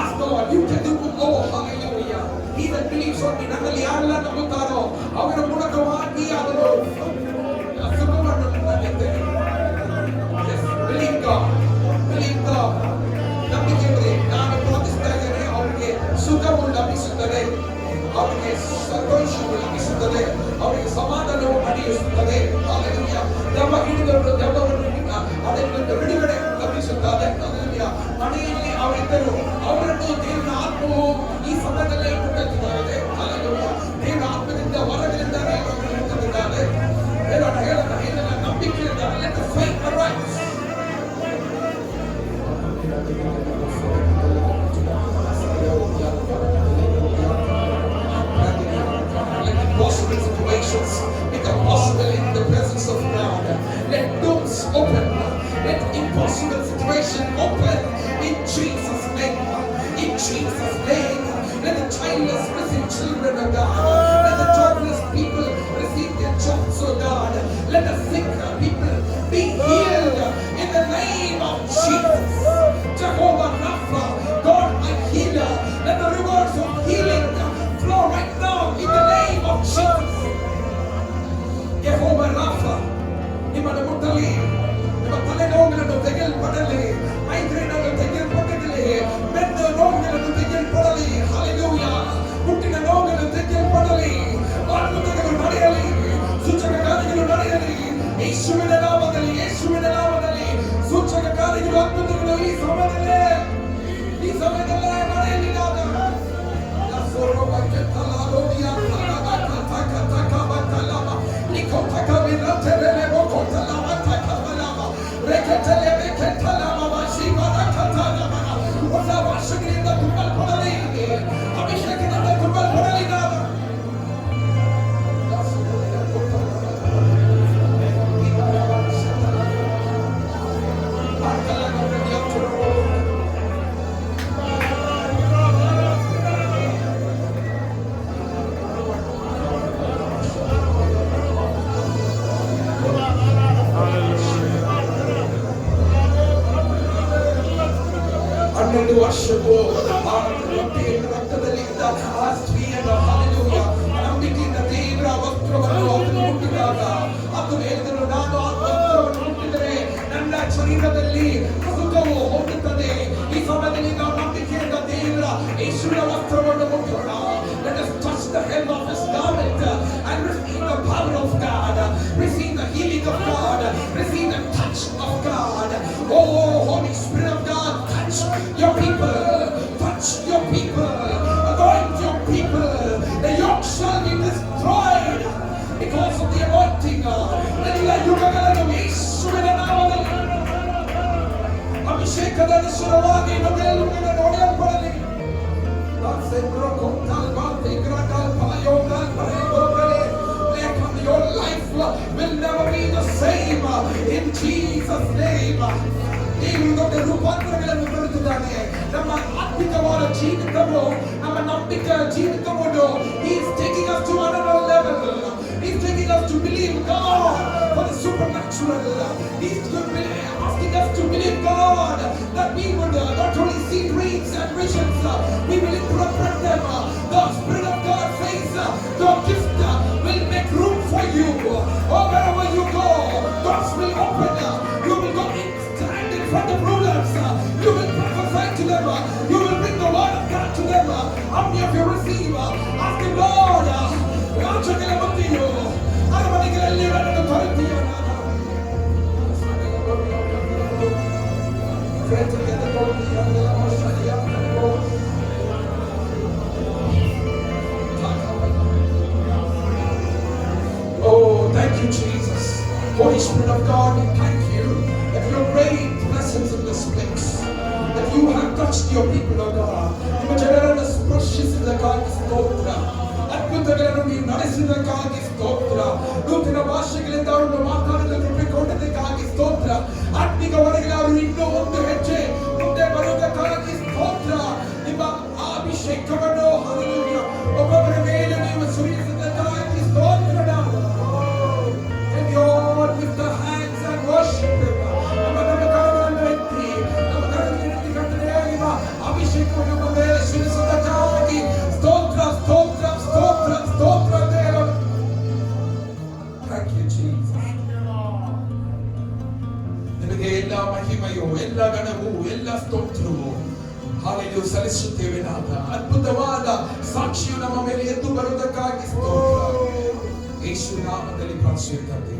Ask God, you can do more. Hallelujah. He that believes on me, ನನ್ನಲ್ಲಿ ಯಾರೆಲ್ಲ ನಂಬುತ್ತಾರೋ ಅವರ ಮೂಲಕವಾಗಿ ಅವರು ಸುಖವನ್ನು ಪಡೆಯುತ್ತಾರೆ. Yes, believe God. ಒಂದು ಬಿಡುಗಡೆ ಲಭಿಸುತ್ತದೆ. ಹಲ್ಲೆಲೂಯಾ. ಮನೆಯಲ್ಲಿ ಅವರಿದ್ದರು, ಅವರನ್ನು ದೇವರ ಆತ್ಮವು ಈ ಸಮಯದಲ್ಲೇ ಮುಟ್ಟುತ್ತಿದ್ದಾರೆ. ಹಲ್ಲೆಲೂಯಾ. ದೇವರ ಆತ್ಮದಿಂದ ವರಗಳಿಂದ ದೇವರು ಮುಟ್ಟುತ್ತಿದ್ದಾರೆ. ದೇವರ ಏನೆಲ್ಲ ನಂಬಿಕೆಯಿಂದ let the faith arise. Let impossible situations become possible in the presence of God. Let doors open. Let impossible situation open in Jesus' name. In Jesus' name. Let the childless receive children of God. Let the jobless people receive their jobs, oh God. Let the sick people be healed in the name of Jesus. Jehovah Rapha, God my healer. Let the rivers of healing flow right now in the name of Jesus. Jehovah Rapha, ನಿಮ್ಮನ್ನು ಮುಟ್ಟಲಿ, ನಿಮ್ಮ ತಲೆನೋವುಗಳನ್ನು ತೆಗೆಯಲ್ಪಡಲಿ, ಮೈಗ್ರೇನನ್ನು ತೆಗೆಯಲ್ಪಡಲಿ, ಬೆನ್ನ ನೋವುಗಳನ್ನು ತೆಗೆಯಲ್ಪಡಲಿ. ಹಲ್ಲೆಲೂಯಾ. ಮುಟ್ಟಿನ ನೋವುಗಳನ್ನು ತೆಗೆಯಲ್ಪಡಲಿ, ಅದ್ಭುತಗಳು ನಡೆಯಲಿ, ಸೂಚಕ ಕಾರ್ಯಗಳು ನಡೆಯಲಿ. ಯೇಸುವಿನ ನಾಮದಲ್ಲಿ, ಯೇಸುವಿನ ನಾಮದಲ್ಲಿ ಸೂಚಕ ಕಾರ್ಯಗಳು, ಅದ್ಭುತಗಳು ಈ ಸಮಯದಲ್ಲೇ ನಡೆಯಲಿ. ಹೊಸ ವರ್ಷಗಳಿಂದ ತುಂಬಲ್ಪಡಲಿ, ಅಭಿಷೇಕದಿಂದ ತುಂಬಲ್ಪಡಲಿ. ಹನ್ನೆರಡು ವರ್ಷಕ್ಕೂ ರಕ್ತದಲ್ಲಿ ಇದ್ದ ಆ ಸ್ತ್ರೀಯನ್ನು ಹಲ್ಲೆಲೂಯಾ ನಂಬಿಕೆಯಿಂದ ದೇವರ ವಸ್ತ್ರವನ್ನು ಅವನು ಮುಟ್ಟಿದಾಗ ಅದು ಹೇಳಿದನು, ನಾನು ಆ ವಸ್ತ್ರವನ್ನು ಮುಟ್ಟಿದರೆ ನನ್ನ ಶರೀರದಲ್ಲಿ ಸುಖವು ಹೋಗುತ್ತದೆ. ಈ ಸಮಯದಲ್ಲಿ ನಾವು ನಂಬಿಕೆಯಿಂದ ದೇವರ ಯೇಸುವಿನ ವಸ್ತ್ರವನ್ನು ಮುಟ್ಟೋಣ. Let us touch the hem of his garment and receive the power of God, receive the healing of God, receive the touch of God. Oh, Holy Spirit of God, touch your people, touch your people, anoint your people. The yoke shall be destroyed because of the anointing. ಎಲ್ಲ ಯುಗಗಳನ್ನು ಯೇಸುವಿನ ನಾಮದಲ್ಲಿ ಅಭಿಷೇಕದ ಅನುಸಾರವಾಗಿ ನಮ್ಮೆಲ್ಲರೂ ನೋಡಲ್ಪಡಲಿ. Your life will never be the same in Jesus' name. ದೇವರು ದೊಡ್ಡ ರೂಪಾಂತರಗಳನ್ನು ತರುತ್ತಿದ್ದಾನೆ. ನಮ್ಮ ಆತ್ಮಿಕವಾದ ಜೀವಿತವು, ನಮ್ಮ ನಂಬಿಕೆಯ ಜೀವಿತವನ್ನು He is taking us to another level. He is taking us to believe God for the supernatural. He is asking us to believe God that we would not only see dreams and visions, we will interpret them. The Spirit of God says the gift will make room for you. Oh, wherever you go, doors will open. You will go in, stand in front of rulers. You will prophesy to them. You will bring the word of God to them. How many of you receive? Ask the Lord. ರಾಜ್ಯಗಳ ಮಧ್ಯೆಯು ಅರಮನೆಗಳಲ್ಲಿ ನನ್ನನ್ನು ತರುತ್ತೀಯ. Oh, thank you, Jesus. Holy Spirit of God, we thank you that your great presence in this place, that you have touched your people, oh God. ನಿಮ್ಮ ಜನರನ್ನು ಸ್ಪರ್ಶಿಸಿದ್ದಕ್ಕಾಗಿ ಸ್ತೋತ್ರ. ಅದ್ಭುತಗಳನ್ನು ನೀವು ನಡೆಸಿದ್ದಕ್ಕಾಗಿ ಸ್ತೋತ್ರ. ನೂತನ ಭಾಷೆಗಳಿಂದ ಅವರನ್ನು ಮಾತಾಡಲು ಕೃಪೆಗೊಂಡದಕ್ಕಾಗಿ ಸ್ತೋತ್ರ. ಆತ್ಮಿಕ ಹೊರಗೆ ಅವರು ಇನ್ನೂ ಒಂದು ಹೆಜ್ಜೆ ಮುಂದೆ ಬರುವುದಕ್ಕಾಗಿ ಸ್ತೋತ್ರ. ನಿಮ್ಮ ಅಭಿಷೇಕವನ್ನು ಹಲ್ಲೆಲೂಯಾ ಒಬ್ಬೊಬ್ಬರ ಮೇಲೆ ನೀವು ಸುರಿಸಿದ್ದಕ್ಕಾಗಿ ಸ್ತೋತ್ರ. God, lift our hands and worship Him. ನಮ್ಮ ಕರಗಳನ್ನು ಎತ್ತಿ, ನಮ್ಮ ಕರಗಳನ್ನು ಎತ್ತಿ ಕರ್ತನೇ ನಿಮ್ಮ ಅಭಿಷೇಕವನ್ನು ನಮ್ಮ ಮೇಲೆ ಸುರಿಸಿದ್ದಕ್ಕಾಗಿ ಸ್ತೋತ್ರ, ಸ್ತೋತ್ರ, ಸ್ತೋತ್ರ, ಸ್ತೋತ್ರ ದೇವ. Thank you, Jesus. ನಿಮಗೆ ಎಲ್ಲ ಮಹಿಮೆಯು, ಎಲ್ಲ ಗಣವು, ಎಲ್ಲ ಸ್ತೋತ್ರವು ಹಾಲೆಲೂಯಾ ಸಲ್ಲಿಸುತ್ತೇವೆ. ನಾಥ ಅದ್ಭುತವಾದ ಸಾಕ್ಷಿಯು ನಮ್ಮ ಮೇಲೆ ಎದ್ದು ಬರುವುದಕ್ಕಾಗಿ ಸ್ತೋತ್ರ. ಯೇಸು ನಾಮದಲ್ಲಿ ಪ್ರಾರ್ಥಿಸುತ್ತೇವೆ.